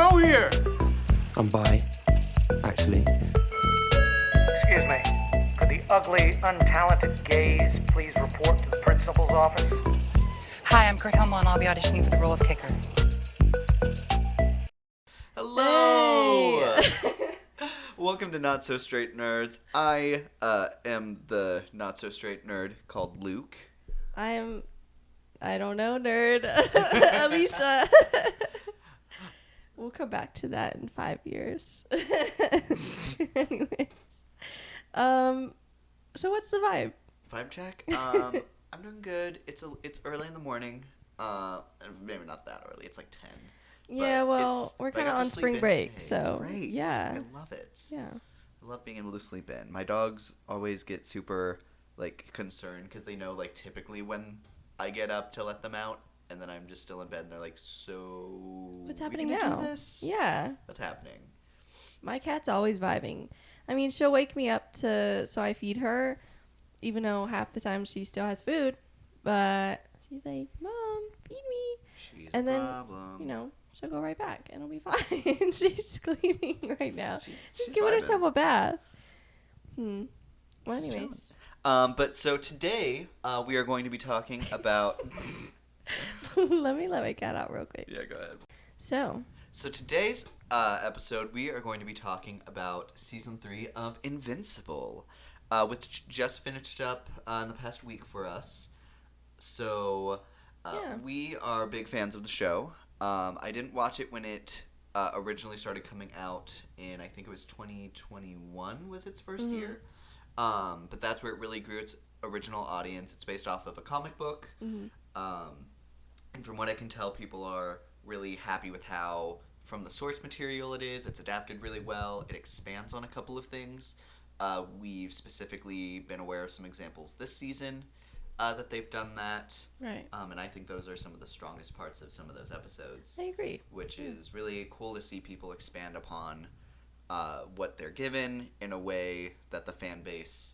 go here? I'm bi, actually. Excuse me. Could the ugly, untalented gays please report to the principal's office? Hi, I'm Kurt Hummel, and I'll be auditioning for the role of kicker. Hello! Hey. Welcome to Not So Straight Nerds. I am the not so straight nerd called Luke. I don't know, nerd. Alicia. We'll come back to that in 5 years. Anyways. So what's the vibe? Vibe check? I'm doing good. It's early in the morning. Maybe not that early. It's like 10. Yeah, well, we're kind of on spring break, so it's great. Yeah. I love it. Yeah. I love being able to sleep in. My dogs always get super concerned because they know typically when I get up to let them out, and then I'm just still in bed, and they're like, "So what's happening we gonna now?" do this? Yeah. What's happening? My cat's always vibing. I mean, she'll wake me up so I feed her, even though half the time she still has food. But she's like, "Mom, feed me." She's and a then, problem. She'll go right back, and it'll be fine. She's cleaning right now. She's giving vibing. herself a bath. Well, anyways. But so today we are going to be talking about. Let me let my cat out real quick. Yeah, go ahead. So today's episode, we are going to be talking about season 3 of Invincible, which just finished up in the past week for us. So we are big fans of the show. I didn't watch it when it originally started coming out in, I think it was 2021 was its first year. But that's where it really grew its original audience. It's based off of a comic book. And from what I can tell, people are really happy with how, from the source material it is, it's adapted really well. It expands on a couple of things. We've specifically been aware of some examples this season that they've done that. Right. And I think those are some of the strongest parts of some of those episodes. I agree. Which is really cool to see people expand upon what they're given in a way that the fan base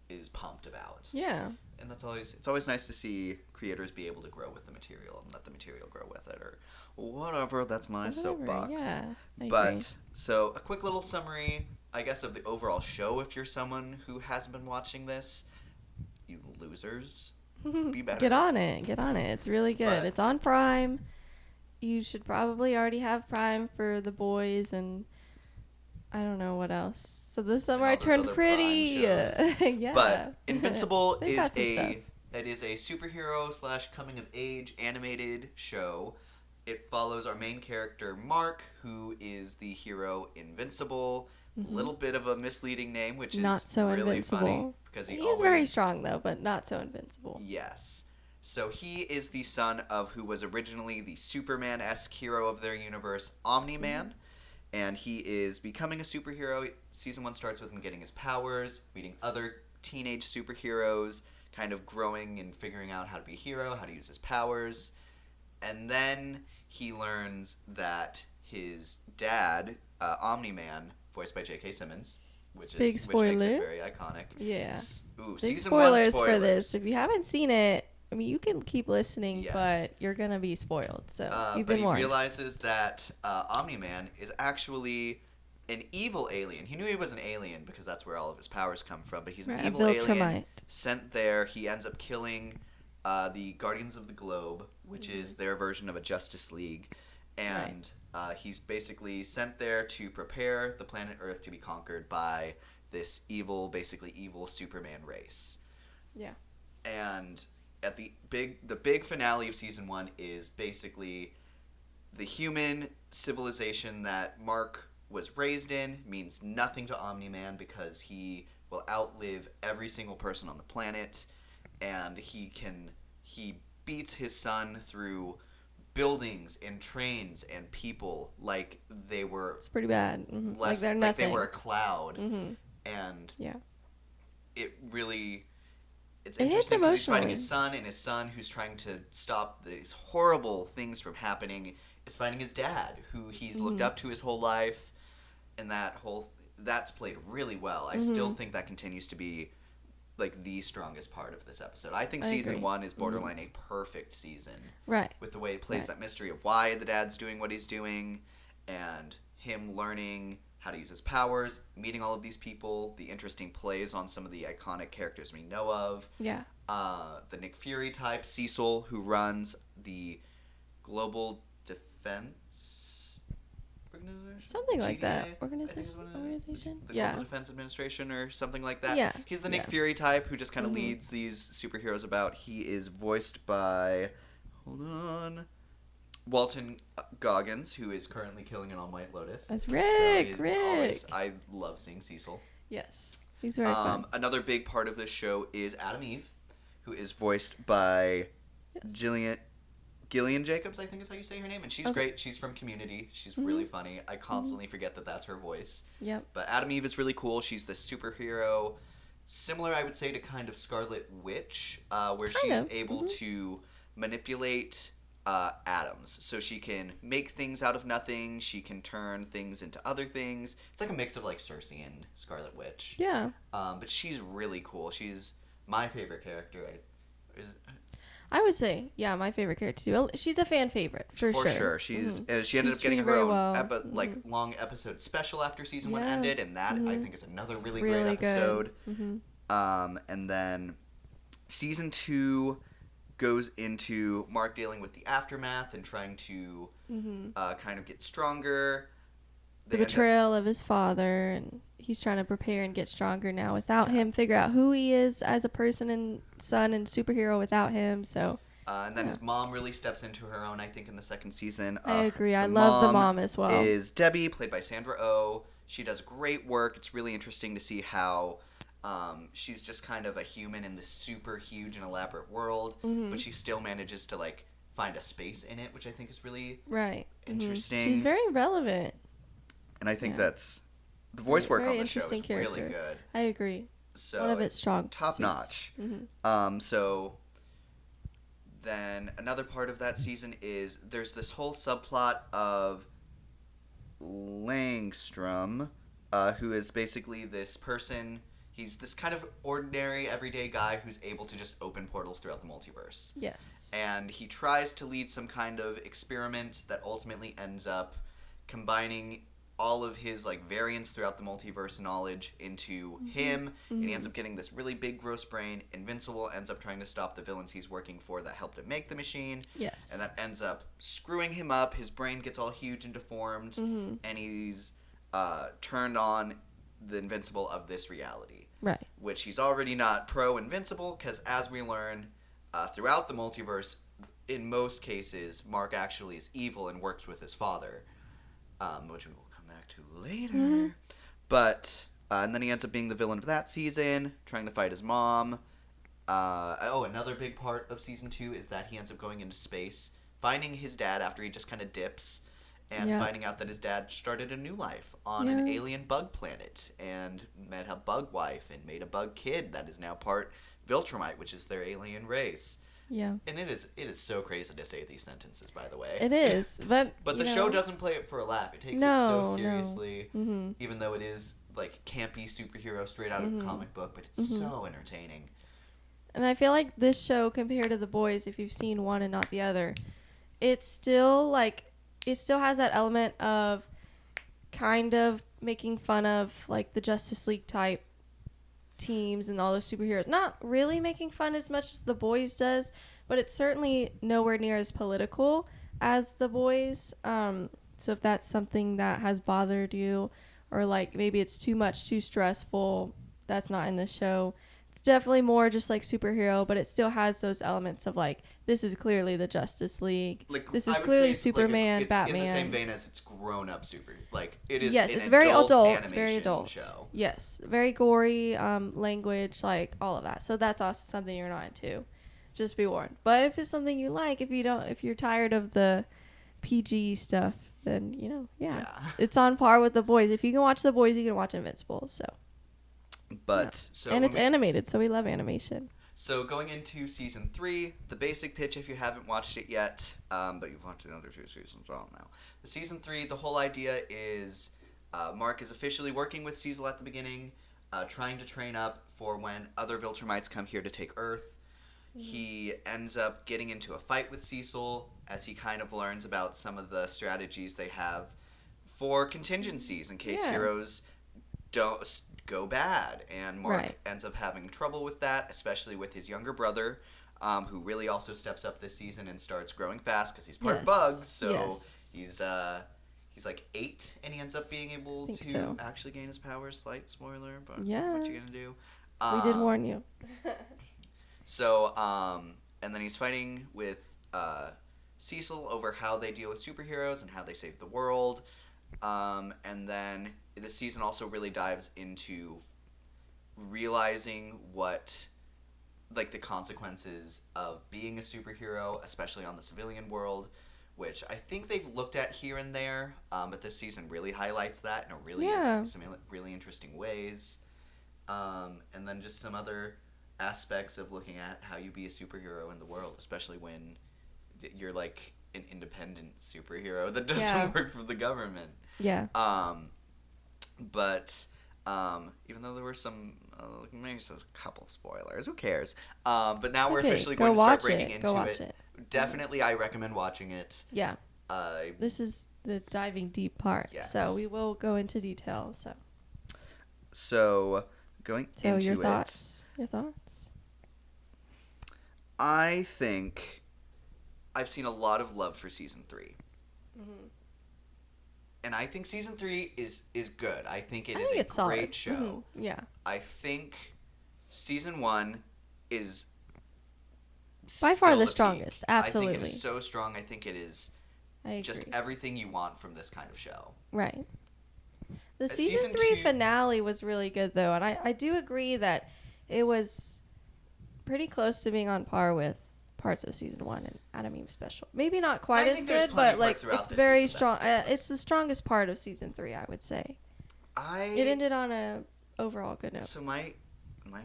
is pumped about. Yeah. And it's always nice to see creators be able to grow with the material and let the material grow with it, or whatever. That's my soapbox. Yeah, I agree. So a quick little summary, I guess, of the overall show. If you're someone who hasn't been watching this, you losers, be better. Get on it. It's really good. But, it's on Prime. You should probably already have Prime for The Boys and I don't know what else. So this summer I turned pretty. Yeah. But Invincible is a superhero / coming of age animated show. It follows our main character Mark, who is the hero Invincible. A little bit of a misleading name, which not is so really invincible. funny because he is very strong though, but not so invincible. Yes. So he is the son of who was originally the Superman-esque hero of their universe, Omni-Man. And he is becoming a superhero. Season 1 starts with him getting his powers, meeting other teenage superheroes, kind of growing and figuring out how to be a hero, how to use his powers. And then he learns that his dad, Omni-Man, voiced by J.K. Simmons, which makes it very iconic. Yeah. Ooh, big season spoilers 1 spoilers for this. If you haven't seen it, I mean, you can keep listening, yes. but you're going to be spoiled. So you've but been warned. He realizes that Omni-Man is actually an evil alien. He knew he was an alien because that's where all of his powers come from, but he's an evil alien sent there. He ends up killing the Guardians of the Globe, which is their version of a Justice League. And he's basically sent there to prepare the planet Earth to be conquered by this basically evil Superman race. Yeah. And at the big finale of season 1 is basically the human civilization that Mark was raised in means nothing to Omni-Man because he will outlive every single person on the planet, and he beats his son through buildings and trains and people like they were. It's pretty bad. Mm-hmm. Like they're nothing. Like they were a cloud. Mm-hmm. And it really. It's it interesting because he's fighting emotionally. his son, and his son, who's trying to stop these horrible things from happening, is fighting his dad, who he's looked up to his whole life, and that's played really well. I still think that continues to be the strongest part of this episode. I think season 1 is borderline a perfect season, right? With the way it plays that mystery of why the dad's doing what he's doing, and him learning how to use his powers, meeting all of these people, the interesting plays on some of the iconic characters we know of. Yeah. The Nick Fury type, Cecil, who runs the Global Defense Organization? Something like that. GDA, I think is what it is. Organization? The Yeah. Global Defense Administration or something like that. Yeah. He's the Nick Yeah. Fury type who just kind of leads these superheroes about. He is voiced by... Hold on... Walton Goggins, who is currently killing an All-White Lotus. That's Rick. I love seeing Cecil. Yes. He's very fun. Another big part of this show is Adam Eve, who is voiced by Gillian Jacobs, I think is how you say her name. And she's great. She's from Community. She's really funny. I constantly forget that that's her voice. Yep. But Adam Eve is really cool. She's this superhero, similar, I would say, to kind of Scarlet Witch, where she's able to manipulate atoms. So she can make things out of nothing. She can turn things into other things. It's like a mix of like Cersei and Scarlet Witch. Yeah. But she's really cool. She's my favorite character. I would say, yeah, my favorite character too. She's a fan favorite for sure. For sure. She's she ended up getting treated her very own well. long episode special after season 1 Yeah. ended, and that I think is another really really great episode. good. And then season 2 goes into Mark dealing with the aftermath and trying to kind of get stronger. The betrayal of his father, and he's trying to prepare and get stronger now without him, figure out who he is as a person and son and superhero without him. So and then his mom really steps into her own, I think, in the second season. I agree. I love the mom as well. Is Debbie, played by Sandra Oh. She does great work. It's really interesting to see how she's just kind of a human in this super huge and elaborate world, but she still manages to like find a space in it, which I think is really interesting. She's very relevant. And I think that's the voice work on the show is interesting really character. good. I agree. So One of its strong top suits. notch. So then another part of that season is there's this whole subplot of Langstrom, who is basically this person. He's this kind of ordinary, everyday guy who's able to just open portals throughout the multiverse. Yes. And he tries to lead some kind of experiment that ultimately ends up combining all of his like variants throughout the multiverse knowledge into him, and he ends up getting this really big gross brain. Invincible ends up trying to stop the villains he's working for that helped him make the machine. Yes. And that ends up screwing him up. His brain gets all huge and deformed, and he's turned on the Invincible of this reality. Right. Which he's already not pro-Invincible, because as we learn throughout the multiverse, in most cases, Mark actually is evil and works with his father, which we will come back to later. But, and then he ends up being the villain of that season, trying to fight his mom. Another big part of season 2 is that he ends up going into space, finding his dad after he just kind of dips, and finding out that his dad started a new life on an alien bug planet, and met a bug wife, and made a bug kid that is now part Viltrumite, which is their alien race. Yeah. And it is so crazy to say these sentences, by the way. It is, but the show doesn't play it for a laugh. It takes it so seriously, even though it is like campy superhero straight out of a comic book, but it's so entertaining. And I feel like this show, compared to The Boys, if you've seen one and not the other, it's still like, it still has that element of kind of making fun of like the Justice League type teams and all those superheroes. Not really making fun as much as The Boys does, but it's certainly nowhere near as political as The Boys. So if that's something that has bothered you, or like maybe it's too much, too stressful, that's not in the show. It's definitely more just like superhero, but it still has those elements of like, this is clearly the Justice League. Like, this I is would clearly say it's Superman, it's Batman. in the same vein as it's grown up like it is. Yes, an it's very adult. It's animation very adult. show. Yes, very gory language, like all of that. So that's also something you're not into. Just be warned. But if it's something you like, if you're tired of the PG stuff, then it's on par with The Boys. If you can watch The Boys, you can watch Invincible. So. But and it's animated, so we love animation. So going into season 3, the basic pitch, if you haven't watched it yet, but you've watched the other 2 seasons well now. The season 3, the whole idea is Mark is officially working with Cecil at the beginning, trying to train up for when other Viltrumites come here to take Earth. He ends up getting into a fight with Cecil as he kind of learns about some of the strategies they have for contingencies in case Yeah. heroes don't go bad. And Mark Right. ends up having trouble with that, especially with his younger brother, who really also steps up this season and starts growing fast because he's part Yes. bug. So Yes. he's like 8, and he ends up being able Think to so. actually gain his powers. Slight spoiler, but Yeah. what you gonna do? We did warn you. So, and then he's fighting with Cecil over how they deal with superheroes and how they save the world. And then the season also really dives into realizing what, like, the consequences of being a superhero, especially on the civilian world, which I think they've looked at here and there, but this season really highlights that in a really some really interesting ways. And then just some other aspects of looking at how you be a superhero in the world, especially when you're like an independent superhero that doesn't work for the government. Yeah. But even though there were some maybe a couple spoilers, who cares? But now we're officially going to start breaking into it. Definitely, I recommend watching it. Yeah. This is the diving deep part. Yes. So we will go into detail. So going into your it. thoughts? Your thoughts? I think I've seen a lot of love for season 3. Mm-hmm. And I think season 3 is good. I think it I is think a it's great solid. show. Mm-hmm. Yeah. I think season 1 is By far still the peak. strongest. Absolutely. I think it is so strong. I think it is I agree. just everything you want from this kind of show. Right. The Season season 3 2 finale was really good, though. And I do agree that it was pretty close to being on par with parts of season 1 and Adam Eve Special. Maybe not quite I as think there's good, plenty but of like parts throughout it's this very season strong. that- It's the strongest part of season 3, I would say. It ended on a overall good note. So my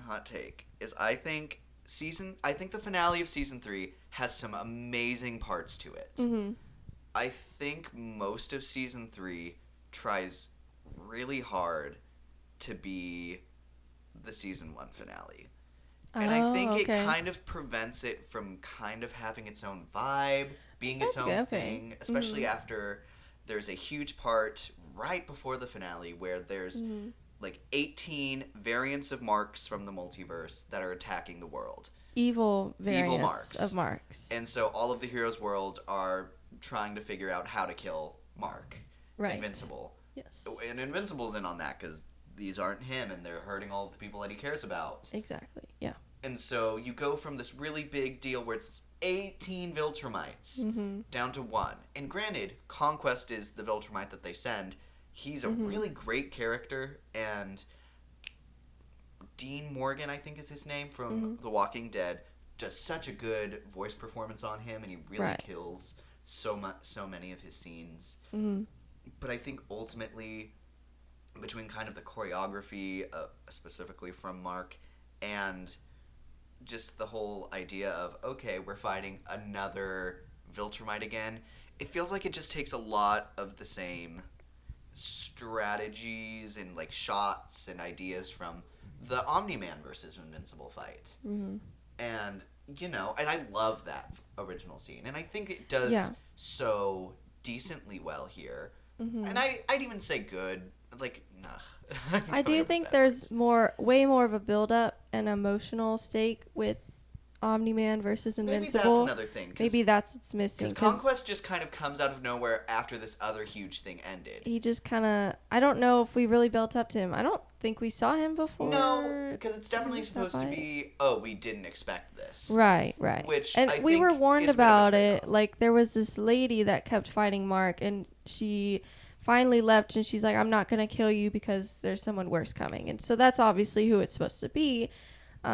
hot take is I think the finale of season 3 has some amazing parts to it. Mm-hmm. I think most of season 3 tries really hard to be the season 1 finale. And I think it kind of prevents it from kind of having its own vibe, being its own thing, especially after there's a huge part right before the finale where there's like 18 variants of Marks from the multiverse that are attacking the world. Evil variants Marks. of Marks. And so all of the heroes' worlds are trying to figure out how to kill Mark. Right. Invincible. Yes. And Invincible's in on that because these aren't him and they're hurting all of the people that he cares about. Exactly. Yeah. And so you go from this really big deal where it's 18 Viltrumites down to 1. And granted, Conquest is the Viltrumite that they send. He's a really great character, and Dean Morgan, I think is his name, from The Walking Dead, does such a good voice performance on him, and he really kills so many of his scenes. But I think ultimately, between kind of the choreography, specifically from Mark, and just the whole idea of, okay, we're fighting another Viltrumite again, it feels like it just takes a lot of the same strategies and like shots and ideas from the Omni-Man versus Invincible fight. And, you know, and I love that original scene. And I think it does so decently well here. And I'd even say good. Like, nah. I do think there's way more of a build-up and emotional stake with Omni-Man versus Invincible. Maybe that's another thing. Maybe that's what's missing. Because Conquest just kind of comes out of nowhere after this other huge thing ended. He just kind of... I don't know if we really built up to him. I don't think we saw him before. No, because it's definitely supposed to be, we didn't expect this. Right. Which and I we think were warned is a bit of a about it. trade-off. Like, there was this lady that kept fighting Mark, and she finally left, and she's like, I'm not going to kill you because there's someone worse coming. And so that's obviously who it's supposed to be.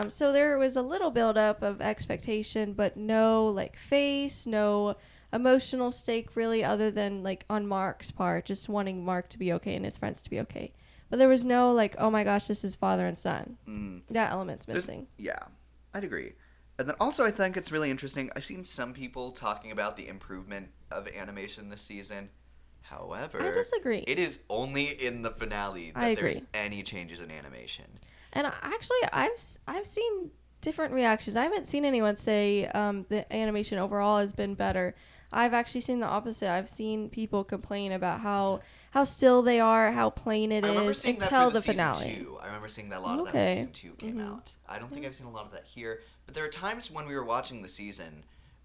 So there was a little buildup of expectation, but no, like, face, no emotional stake, really, other than, like, on Mark's part, just wanting Mark to be okay and his friends to be okay. But there was no, like, oh my gosh, this is father and son. That element's missing. Yeah, I'd agree. And then also I think it's really interesting. I've seen some people talking about the improvement of animation this season. However, I disagree. It is only in the finale that there's any changes in animation. And actually, I've seen different reactions. I haven't seen anyone say the animation overall has been better. I've actually seen the opposite. I've seen people complain about how still they are, how plain it I remember is seeing that until for the the finale. season 2. I remember seeing that a lot of that when season 2 came out. I don't think I've seen a lot of that here, but there are times when we were watching the season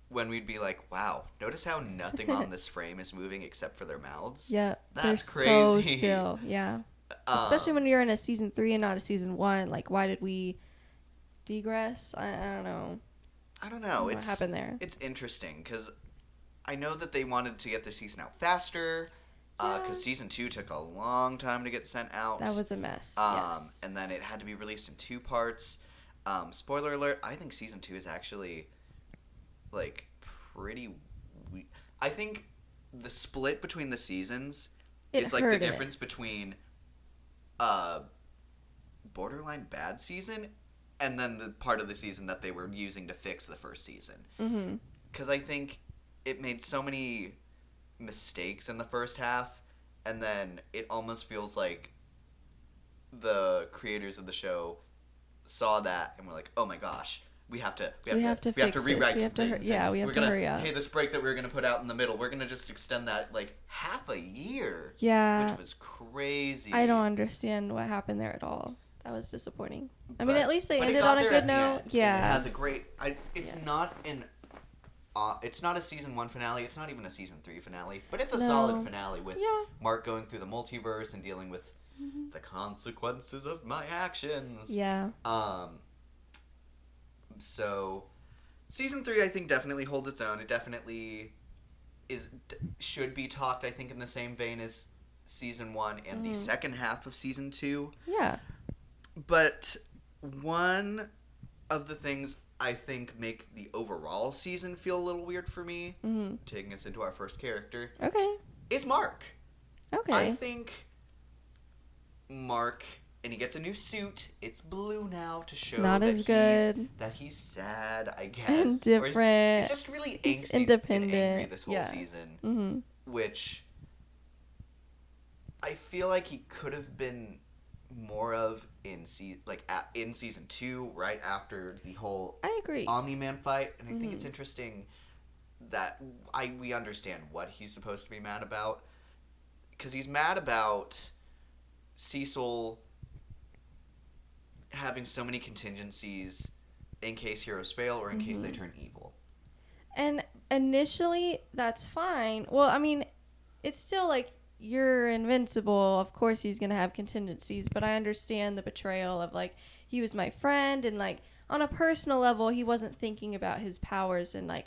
when we'd be like, wow, notice how nothing on this frame is moving except for their mouths? Yeah, That's they're so crazy. still. Yeah, especially when you're in a season 3 and not a season 1. Like, why did we digress? I don't know. I don't know. What happened there? It's interesting because I know that they wanted to get the season out faster because season 2 took a long time to get sent out. That was a mess. Yes. And then it had to be released in 2 parts. Spoiler alert, I think season 2 is actually like pretty I think the split between the seasons is like the difference between borderline bad season and then the part of the season that they were using to fix the first season. Because I think it made so many mistakes in the first half, and then it almost feels like the creators of the show saw that and were like, "Oh my gosh, we have to rewrite some things. We have to hurry up. Hey, this break that we were gonna put out in the middle, we're gonna just extend that like half a year. Yeah, which was crazy. I don't understand what happened there at all. That was disappointing. I mean, at least they but ended on a good note. Yeah, it has a great. It's not an. It's not a season 1 finale. It's not even a season 3 finale. But it's a solid finale with Mark going through the multiverse and dealing with the consequences of my actions. Yeah. So, season 3, I think, definitely holds its own. It definitely should be talked, I think, in the same vein as season 1 and the second half of season 2. Yeah. But one of the things I think make the overall season feel a little weird for me, taking us into our first character, is Mark. Okay. I think Mark, and he gets a new suit. It's blue now to show that he's sad, I guess. And different. He's just really angsty independent. and angry this whole season, which I feel like he could have been more of in season 2, right after the whole Omni-Man fight, and I think it's interesting that we understand what he's supposed to be mad about, because he's mad about Cecil having so many contingencies in case heroes fail or in case they turn evil. And initially, that's fine. Well, I mean, it's still like, you're invincible. Of course he's going to have contingencies, but I understand the betrayal of, like, he was my friend, and, like, on a personal level, he wasn't thinking about his powers and, like,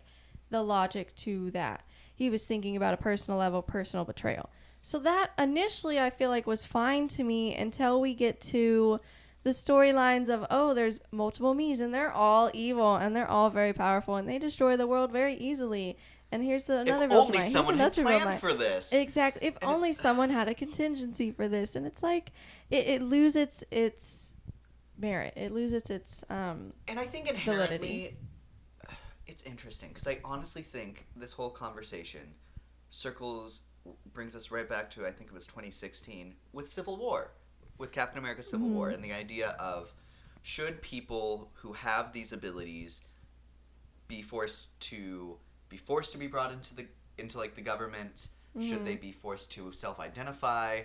the logic to that. He was thinking about a personal level, personal betrayal. So that initially I feel like was fine to me until we get to the storylines of, oh, there's multiple me's and they're all evil and they're all very powerful and they destroy the world very easily. And here's another if only someone had planned for this. Exactly. If only someone had a contingency for this. And it's like, it loses its merit. It loses its and I think inherently, validity. It's interesting because I honestly think this whole conversation brings us right back to, I think it was 2016, with Civil War, with Captain America Civil War, and the idea of, should people who have these abilities be forced to be brought into like the government? Should they be forced to self-identify,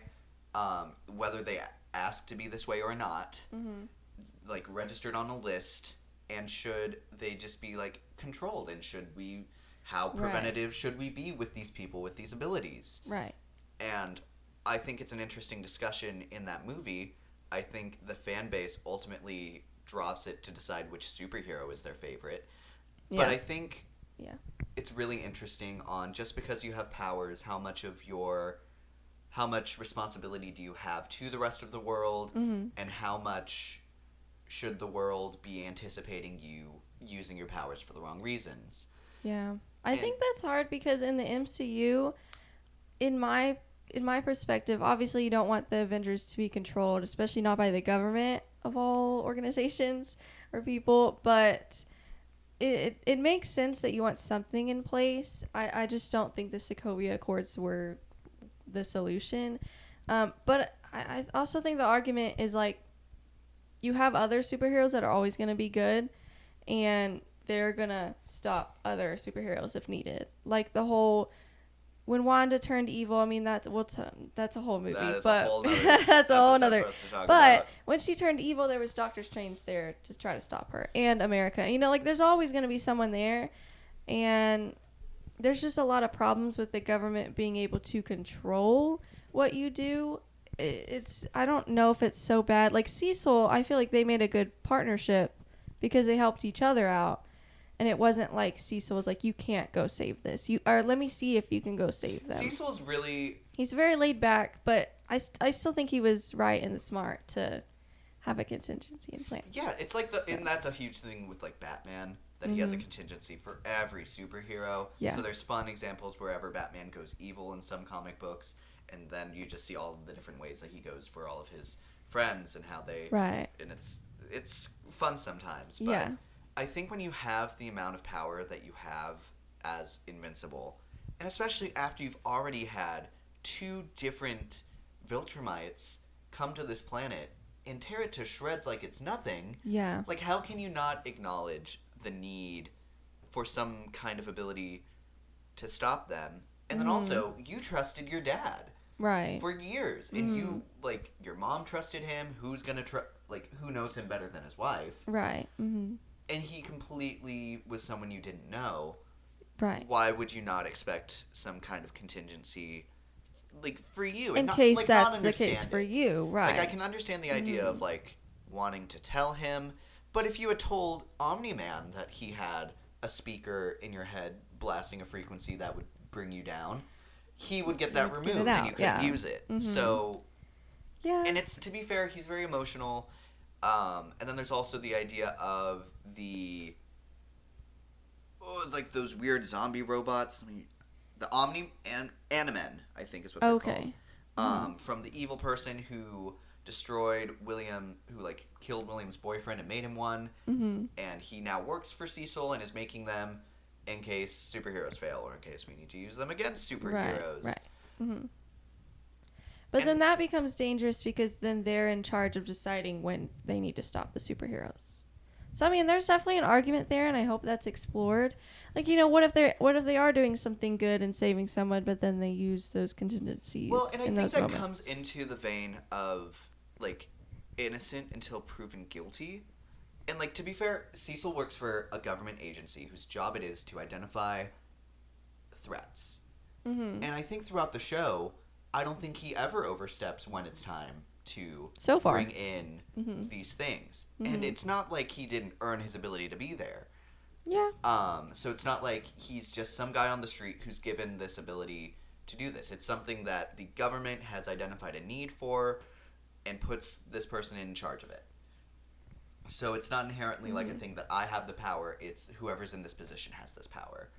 whether they ask to be this way or not, like registered on a list, and should they just be like controlled, and how preventative should we be with these people with these abilities? Right. And I think it's an interesting discussion in that movie. I think the fan base ultimately drops it to decide which superhero is their favorite. Yeah. But I think it's really interesting on, just because you have powers, how much responsibility do you have to the rest of the world, and how much should the world be anticipating you using your powers for the wrong reasons? Yeah. I think that's hard because in the MCU, in my perspective, obviously you don't want the Avengers to be controlled, especially not by the government of all organizations or people, but it makes sense that you want something in place. I just don't think the Sokovia Accords were the solution. But I also think the argument is, like, you have other superheroes that are always going to be good, and they're gonna stop other superheroes if needed. Like the whole when Wanda turned evil. I mean, that's a whole movie. That is but a whole nother that's a whole episode nother. for us to talk But about. when she turned evil, there was Doctor Strange there to try to stop her, and America. You know, like there's always gonna be someone there, and there's just a lot of problems with the government being able to control what you do. I don't know if it's so bad. Like Cecil, I feel like they made a good partnership because they helped each other out. And it wasn't like Cecil was like, you can't go save this. Or let me see if you can go save them. Cecil's really... He's very laid back, but I still think he was right and smart to have a contingency in plan. Yeah, it's like and that's a huge thing with like Batman, that he has a contingency for every superhero. Yeah. So there's fun examples wherever Batman goes evil in some comic books, and then you just see all the different ways that he goes for all of his friends and how they... Right. And it's fun sometimes, but... Yeah. I think when you have the amount of power that you have as Invincible, and especially after you've already had 2 different Viltrumites come to this planet and tear it to shreds like it's nothing, Yeah. like how can you not acknowledge the need for some kind of ability to stop them? And then also, you trusted your dad. Right. For years. And you, like, your mom trusted him. Who's gonna who knows him better than his wife? Right. Mm-hmm. And he completely was someone you didn't know. Right. Why would you not expect some kind of contingency, like, for you? In And case not that's the case understand for it. you, right. Like, I can understand the idea of, like, wanting to tell him, but if you had told Omni-Man that he had a speaker in your head blasting a frequency that would bring you down, he would get that removed and you couldn't use it. So, Yeah. and it's, to be fair, he's very emotional. And then there's also the idea of like those weird zombie robots. The Animen, I think is what they're called. From the evil person who destroyed William, who like killed William's boyfriend and made him one. And he now works for Cecil and is making them in case superheroes fail or in case we need to use them against superheroes. Right. But then that becomes dangerous because then they're in charge of deciding when they need to stop the superheroes. So I mean, there's definitely an argument there, and I hope that's explored. Like, you know, what if they are doing something good and saving someone, but then they use those contingencies? Well, and I in think those that moments. comes into the vein of like innocent until proven guilty. And like, to be fair, Cecil works for a government agency whose job it is to identify threats. And I think throughout the show, I don't think he ever oversteps when it's time to So far. bring in these things. And it's not like he didn't earn his ability to be there. Yeah. So it's not like he's just some guy on the street who's given this ability to do this. It's something that the government has identified a need for and puts this person in charge of it. So it's not inherently like a thing that I have the power. It's whoever's in this position has this power.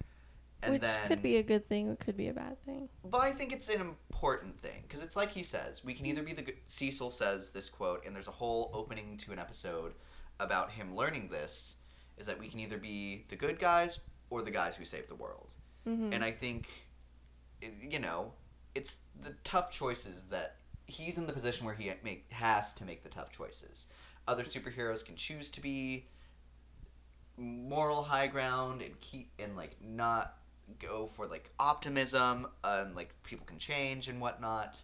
And Which then, could be a good thing, or could be a bad thing. but I think it's an important thing because it's like he says, we can either be the good. Cecil says this quote, and there's a whole opening to an episode about him learning this, is that we can either be the good guys or the guys who save the world. And I think, you know, it's the tough choices that he's in the position where he has to make the tough choices. Other superheroes can choose to be moral high ground and keep and like not go for like optimism and like people can change and whatnot.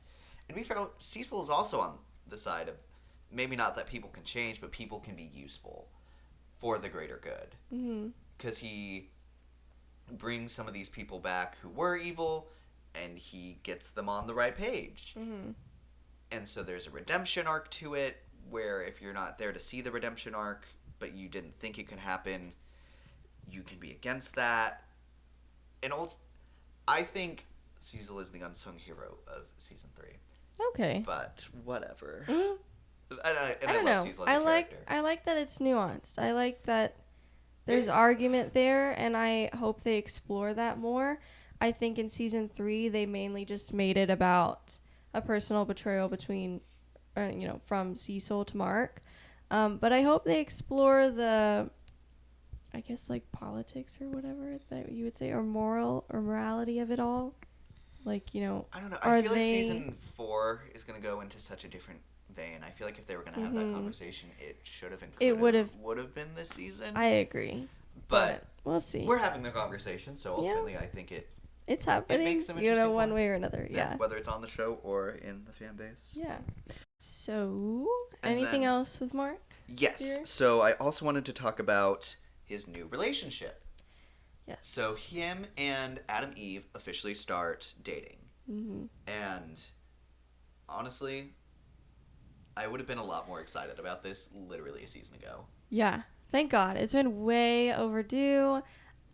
And to be fair, Cecil is also on the side of maybe not that people can change, but people can be useful for the greater good. Because he brings some of these people back who were evil and he gets them on the right page. And so there's a redemption arc to it where if you're not there to see the redemption arc but you didn't think it could happen, you can be against that. And also, I think Cecil is the unsung hero of season 3. Okay. But whatever. I don't love know. Cecil as a character. I like that it's nuanced. I like that there's argument there, and I hope they explore that more. I think in season 3 they mainly just made it about a personal betrayal between, from Cecil to Mark. But I hope they explore the, I guess, like politics or whatever that you would say, or morality of it all. Like, I don't know. I feel like season 4 is going to go into such a different vein. I feel like if they were going to have that conversation, it should have It would have been this season. I agree. But we'll see. we're having the conversation, so ultimately I think it's happening. It makes some you know, interesting one points. way or another. Yeah. Whether it's on the show or in the fan base. Yeah. So, And anything then- else with Mark? Yes. Here? So I also wanted to talk about his new relationship. Yes. So him and Adam Eve officially start dating. Mm-hmm. And honestly, I would have been a lot more excited about this literally a season ago. Yeah. Thank God. It's been way overdue.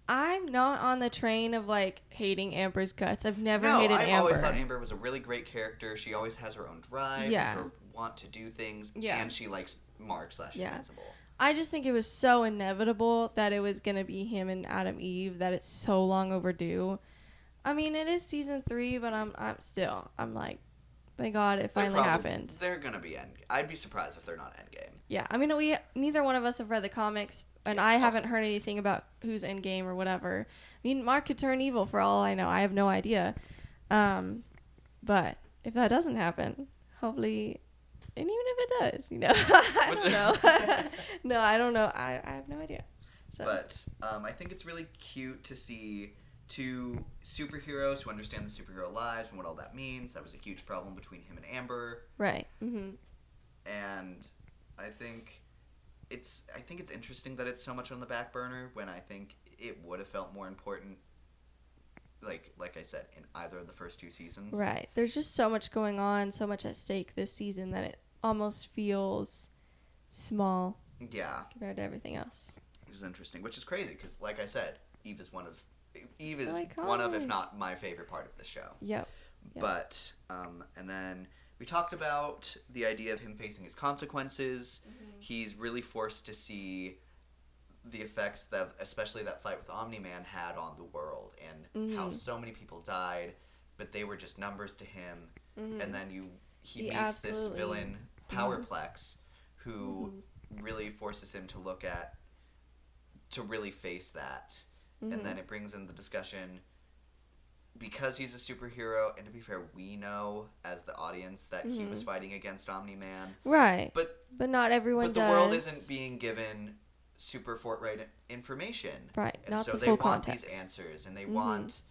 I'm not on the train of like hating Amber's guts. I've never hated I've Amber. always thought Amber was a really great character. She always has her own drive, Yeah. her want to do things, Yeah. and she likes Mark / Yeah. Invincible. I just think it was so inevitable that it was going to be him and Adam Eve that it's so long overdue. I mean, it is season 3, but I'm like, thank God it finally happened. They're gonna be I'd be surprised if they're not Endgame. Yeah, I mean, neither one of us have read the comics, and I haven't heard anything about who's Endgame or whatever. I mean, Mark could turn evil for all I know. I have no idea. But if that doesn't happen, hopefully, and even if it does, you know, I don't know. No, I don't know. I have no idea. So. But I think it's really cute to see two superheroes who understand the superhero lives and what all that means. That was a huge problem between him and Amber. Right. Mm-hmm. And I think it's interesting that it's so much on the back burner when I think it would have felt more important, like I said, in either of the first 2 seasons. Right. There's just so much going on, so much at stake this season that it almost feels small. Yeah. Compared to everything else. Which is interesting, which is crazy because, like I said, Eve is one of, iconic. if not my favorite part of the show. Yep. But, and then we talked about the idea of him facing his consequences. Mm-hmm. He's really forced to see the effects that, especially that fight with Omni-Man had on the world and how so many people died, but they were just numbers to him. Mm-hmm. And then he meets this villain, Powerplex, who really forces him to really face that. Mm-hmm. And then it brings in the discussion, because he's a superhero, and to be fair, we know as the audience that he was fighting against Omni-Man. Right. But not everyone does. But the world isn't being given super forthright information. Right. And not so the they full want context. these answers, and they want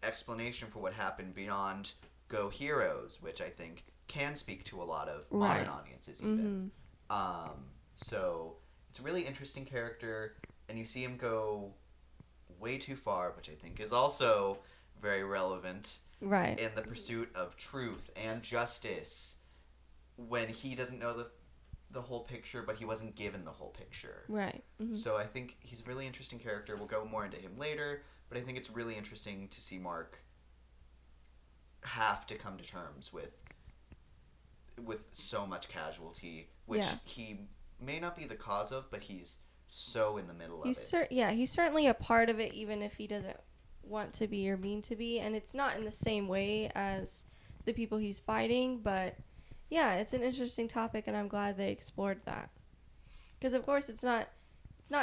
explanation for what happened beyond Go Heroes, which I think can speak to a lot of modern audiences even. So it's a really interesting character, and you see him go way too far, which I think is also very relevant in the pursuit of truth and justice when he doesn't know the whole picture, but he wasn't given the whole picture. Right. Mm-hmm. So I think he's a really interesting character. We'll go more into him later, but I think it's really interesting to see Mark have to come to terms with so much casualty, which he may not be the cause of, but he's so in the middle of it. He's certainly a part of it, even if he doesn't want to be or mean to be, and it's not in the same way as the people he's fighting, but yeah, it's an interesting topic, and I'm glad they explored that. Because of course it's not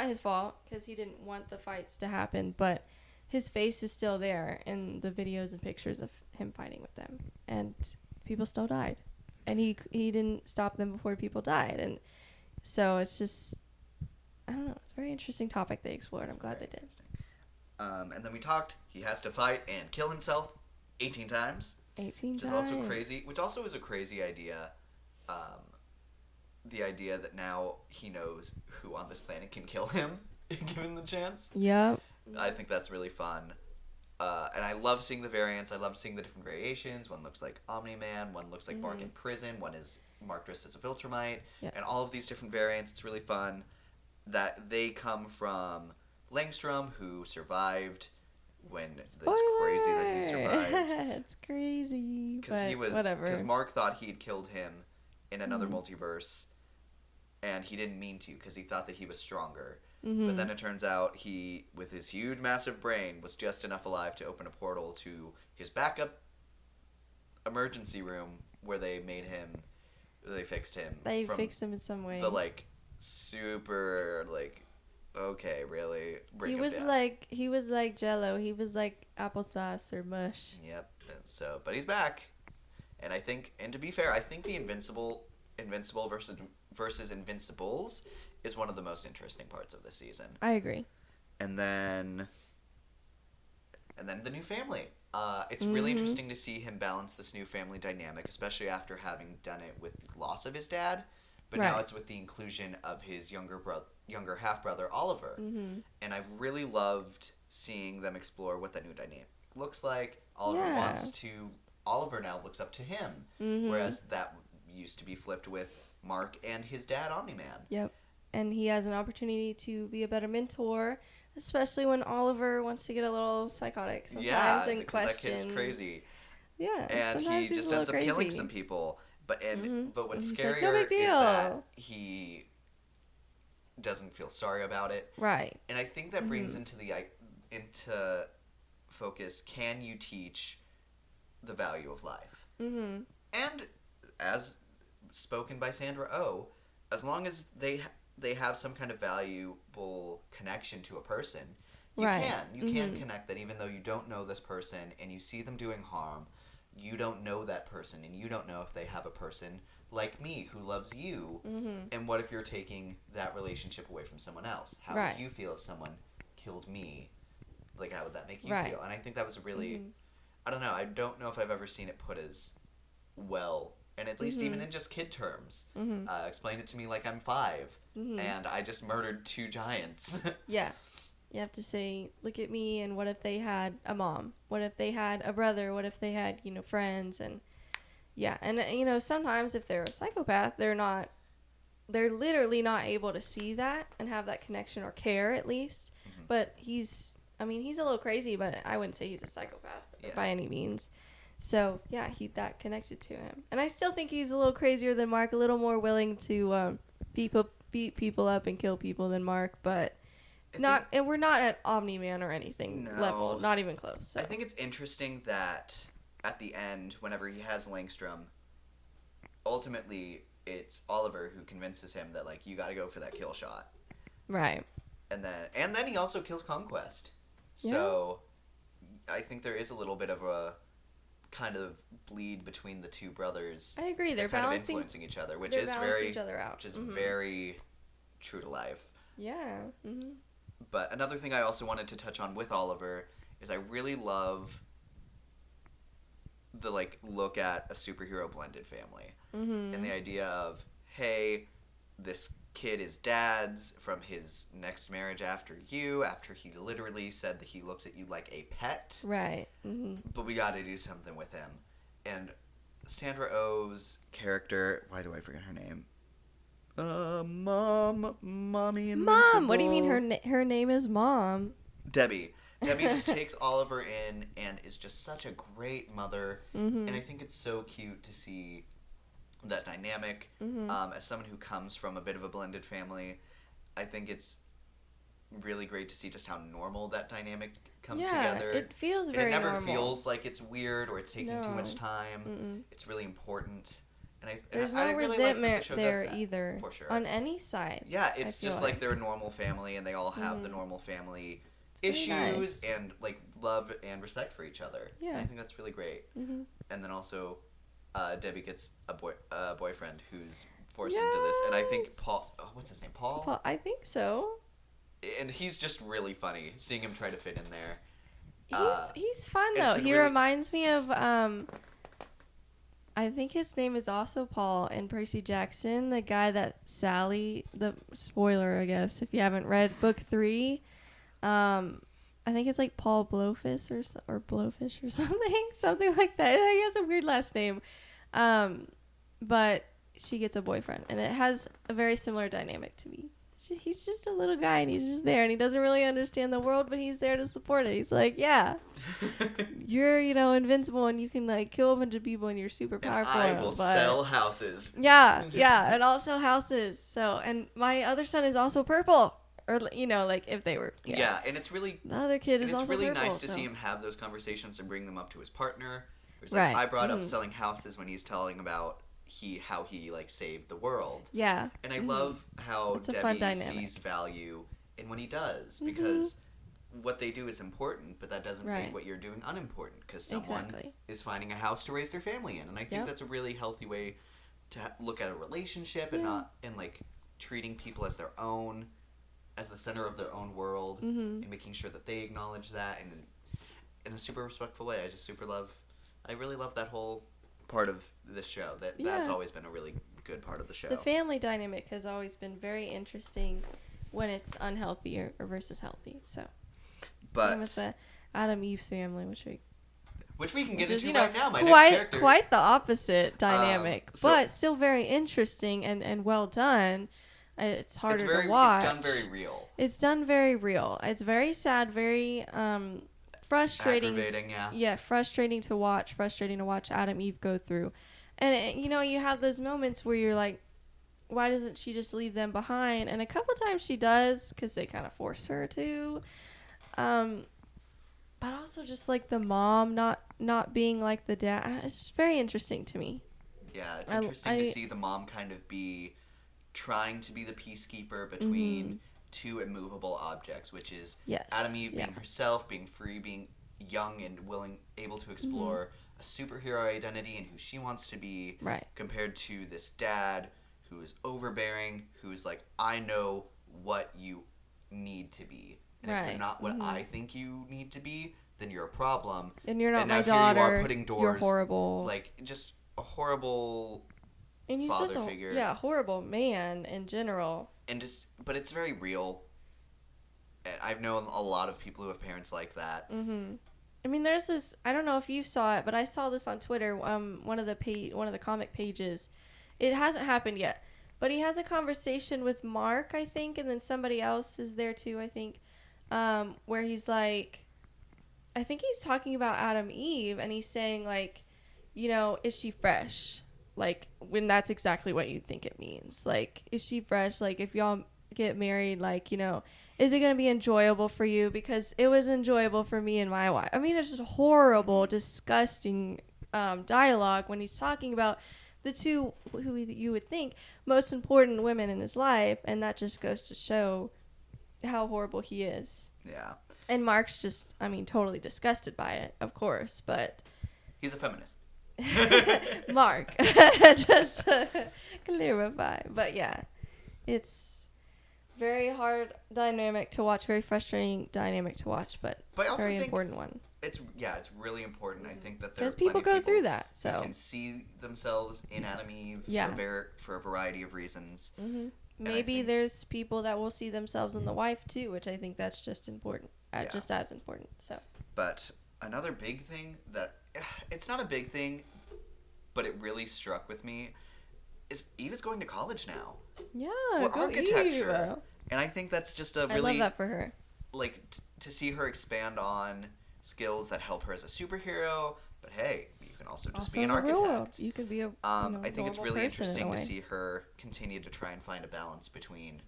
his fault, because he didn't want the fights to happen, but his face is still there in the videos and pictures of him fighting with them, and people still died, and he didn't stop them before people died, and so it's just, I don't know, it's a very interesting topic they explored. I'm glad they did. And then we talked, he has to fight and kill himself 18 times. 18 which times. is also crazy, which also is a crazy idea. The idea that now he knows who on this planet can kill him, given the chance. Yep. I think that's really fun. And I love seeing the variants. I love seeing the different variations. One looks like Omni-Man. One looks like Mark in prison. One is Mark dressed as a Viltrumite. Yes. And all of these different variants. It's really fun. That they come from Langstrom, who survived when it's crazy that he survived. It's crazy. Because Mark thought he'd killed him in another multiverse, and he didn't mean to because he thought that he was stronger. But then it turns out he, with his huge, massive brain, was just enough alive to open a portal to his backup emergency room where they fixed him. They fixed him in some way. The, super, okay, really? Bring he him was down. he was like Jello. He was like applesauce or mush. Yep. But he's back. And to be fair, I think the Invincible Invincible versus Invincibles is one of the most interesting parts of this season. I agree. And then the new family. It's really interesting to see him balance this new family dynamic, especially after having done it with the loss of his dad. But now it's with the inclusion of his younger half brother Oliver. And I've really loved seeing them explore what that new dynamic looks like. Oliver now looks up to him, whereas that used to be flipped with Mark and his dad Omni-Man. Yep. And he has an opportunity to be a better mentor, especially when Oliver wants to get a little psychotic sometimes and question. That kid's crazy. Yeah, and he just ends up killing some people. But what's scarier no big deal. is that he doesn't feel sorry about it. Right. And I think that brings into focus, can you teach the value of life? And as spoken by Sandra Oh, as long as they have some kind of valuable connection to a person, you can connect that even though you don't know this person and you see them doing harm. You don't know that person, and you don't know if they have a person like me who loves you. And what if you're taking that relationship away from someone else? How would you feel if someone killed me? Like, how would that make you feel? And I think that was really, I don't know. I don't know if I've ever seen it put as well, and at least even in just kid terms. Explain it to me like I'm 5, and I just murdered 2 giants. Yeah. You have to say, look at me, and what if they had a mom? What if they had a brother? What if they had, friends? And yeah, and sometimes if they're a psychopath, they're literally not able to see that and have that connection or care at least. But he's a little crazy, but I wouldn't say he's a psychopath by any means. So yeah, that connected to him. And I still think he's a little crazier than Mark, a little more willing to beat people up and kill people than Mark, but and we're not at Omni-Man or anything level, not even close. So. I think it's interesting that at the end, whenever he has Langstrom, ultimately it's Oliver who convinces him that you got to go for that kill shot. Right. And then he also kills Conquest. So I think there is a little bit of a kind of bleed between the two brothers. I agree. They're kind balancing of influencing each other, which is very each other out. Which is very true to life. Yeah. But another thing I also wanted to touch on with Oliver is I really love the look at a superhero blended family. And the idea of, hey, this kid is dad's from his next marriage after he literally said that he looks at you like a pet. Right. But we got to do something with him. And Sandra Oh's character, why do I forget her name? Mommy Invincible. Mom, what do you mean her name is Mom? Debbie just takes Oliver in and is just such a great mother. And I think it's so cute to see that dynamic. As someone who comes from a bit of a blended family, I think it's really great to see just how normal that dynamic comes together. It feels very normal. And it never feels like it's weird or it's taking too much time. It's really important. There's no really resentment there either. For sure. On any side. Yeah, it's just they're a normal family and they all have the normal family issues nice. And love and respect for each other. Yeah. And I think that's really great. And then also Debbie gets a boyfriend who's forced into this. And I think Paul, what's his name? Paul? I think so. And he's just really funny seeing him try to fit in there. He's fun though. He reminds me of I think his name is also Paul in Percy Jackson, the guy that Sally, the spoiler I guess if you haven't read book 3, I think it's Paul Blowfish or Blowfish or something like that. He has a weird last name, but she gets a boyfriend and it has a very similar dynamic to me. He's just a little guy and he's just there and he doesn't really understand the world, but he's there to support it. He's like, yeah, you're, invincible and you can kill a bunch of people and you're super powerful. And I will sell houses. Yeah, and also houses. So, and my other son is also purple. Or, if they were. Yeah, and it's really... The other kid is also really purple, nice to see him have those conversations and bring them up to his partner. It's I brought up selling houses when he's telling about how he saved the world. Yeah. And I love how Debbie sees value in what he does because what they do is important, but that doesn't make what you're doing unimportant because someone is finding a house to raise their family in. And I think that's a really healthy way look at a relationship and not and like treating people as their own, as the center of their own world, and making sure that they acknowledge that and in a super respectful way. I really love that whole part of this show. That's always been a really good part of the show. The family dynamic has always been very interesting when it's unhealthy or versus healthy. So, same with the Adam Eve's family, which we can get into right now. My quite, next character. Quite the opposite dynamic, but still very interesting and well done. It's harder to watch. It's done very real. It's done very real. It's very sad, very frustrating. Aggravating, yeah. Yeah, frustrating to watch Adam Eve go through. And, you have those moments where you're like, why doesn't she just leave them behind? And a couple times she does, because they kind of force her to. But also just like the mom not being like the dad. It's just very interesting to me. Yeah, it's interesting to see the mom kind of be trying to be the peacekeeper between two immovable objects, which is Adam Eve being herself, being free, being young and able to explore a superhero identity and who she wants to be, compared to this dad who is overbearing, who is like, I know what you need to be. And if you're not what I think you need to be, then you're a problem. And you're not and my now daughter. Here you are putting doors, you're horrible. Like, just a horrible and he's father just a figure. Yeah, horrible man in general. But it's very real. I've known a lot of people who have parents like that. I mean, there's this. I don't know if you saw it, but I saw this on Twitter. One of the comic pages. It hasn't happened yet, but he has a conversation with Mark, I think, and then somebody else is there too, I think, where he's like, I think he's talking about Adam Eve, and he's saying like, is she fresh? Like, when that's exactly what you think it means. Like, is she fresh? Like, if y'all get married, like, is it going to be enjoyable for you? Because it was enjoyable for me and my wife. I mean, it's just horrible, disgusting dialogue when he's talking about the two who you would think most important women in his life. And that just goes to show how horrible he is. Yeah. And Mark's just, totally disgusted by it, of course. But he's a feminist. Mark, just to clarify. But yeah, it's very hard dynamic to watch, very frustrating dynamic to watch, but I also very important one. It's really important. I think that because people go through that, so can see themselves in Adam Eve for a variety of reasons. Maybe there's people that will see themselves in the wife too, which I think that's just important, just as important. So, but another big thing that it's not a big thing, but it really struck with me is Eve is going to college now. Yeah, for architecture. Eve. And I think that's just I love that for her. Like to see her expand on skills that help her as a superhero, but hey, you can also just be an architect. You could be a I think it's really interesting to see her continue to try and find a balance between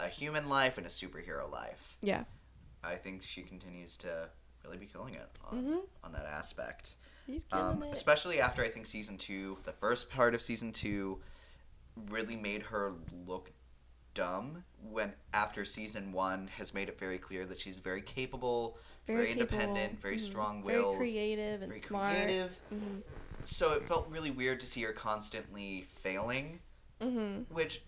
a human life and a superhero life. Yeah. I think she continues to really be killing it on that aspect. He's killing it. Especially after I think season 2, the first part of season 2 really made her look dumb, when after season 1 has made it very clear that she's very capable, very independent, very strong-willed, very creative and smart. So it felt really weird to see her constantly failing, which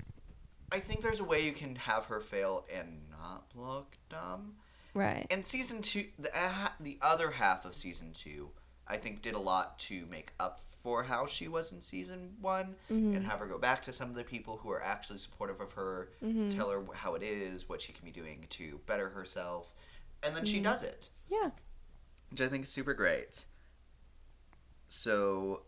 I think there's a way you can have her fail and not look dumb. Right. And season 2, the other half of season 2, I think did a lot to make up for how she was in season 1, and have her go back to some of the people who are actually supportive of her, tell her how it is, what she can be doing to better herself, and then she does it. Yeah. Which I think is super great. So,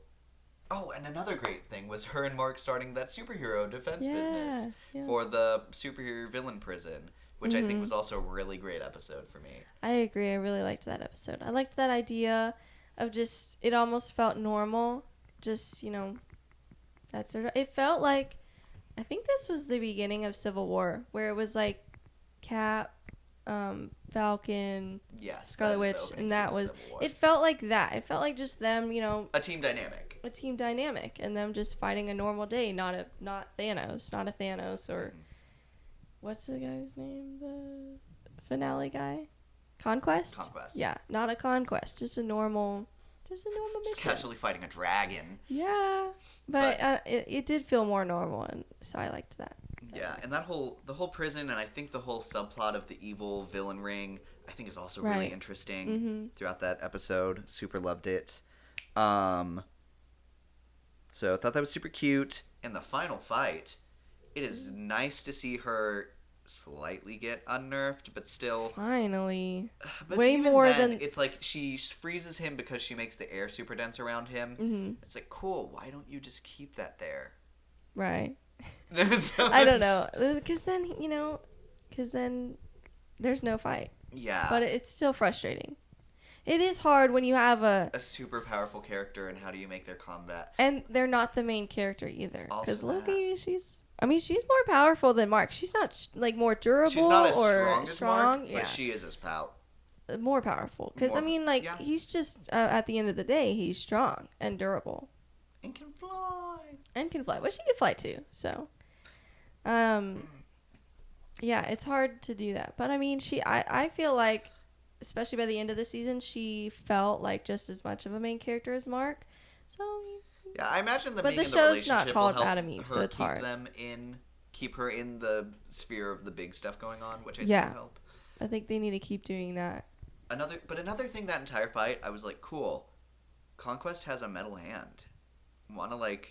and another great thing was her and Mark starting that superhero defense business for the superhero villain prison, which I think was also a really great episode for me. I agree. I really liked that episode. I liked that idea of just, it almost felt normal. Just, that sort of, it felt like, I think this was the beginning of Civil War, where it was like Cap, Falcon, Scarlet Witch, and that was, it felt like that. It felt like just them, a team dynamic. And them just fighting a normal day, not a Thanos, or what's the guy's name? The finale guy? Conquest? Conquest. Yeah, not a Conquest, just a normal Just a normal Just mission. casually fighting a dragon. Yeah, but it did feel more normal, and so I liked that. Yeah, and the whole prison, and I think the whole subplot of the evil villain ring, I think is also really Right. interesting throughout that episode. Super loved it. So I thought that was super cute. And the final fight, it is nice to see her slightly get unnerved, but still. Finally, But way even more then, than. it's like she freezes him because she makes the air super dense around him. Mm-hmm. It's like, cool. Why don't you just keep that there? Right. So I don't it's- know, because then there's no fight. Yeah. But it's still frustrating. It is hard when you have a super powerful character, and how do you make their combat? and they're not the main character either. Also Because Loki, she's more powerful than Mark. She's not like more durable She's not as or strong as Mark, yeah, but she is as more powerful. Because More- yeah. he's just at the end of the day, he's strong and durable and can fly. and can fly. Well, she can fly too. So, yeah, it's hard to do that. But I mean, I feel like, especially by the end of the season, she felt like just as much of a main character as Mark. So, Yeah, I imagine them But being the in the show's relationship not called will help Adam Eve, her so it's keep hard. keep her in the sphere of the big stuff going on, which I think Yeah. will help. I think they need to keep doing that. Another thing, that entire fight, I was like, cool. Conquest has a metal hand. Want to Want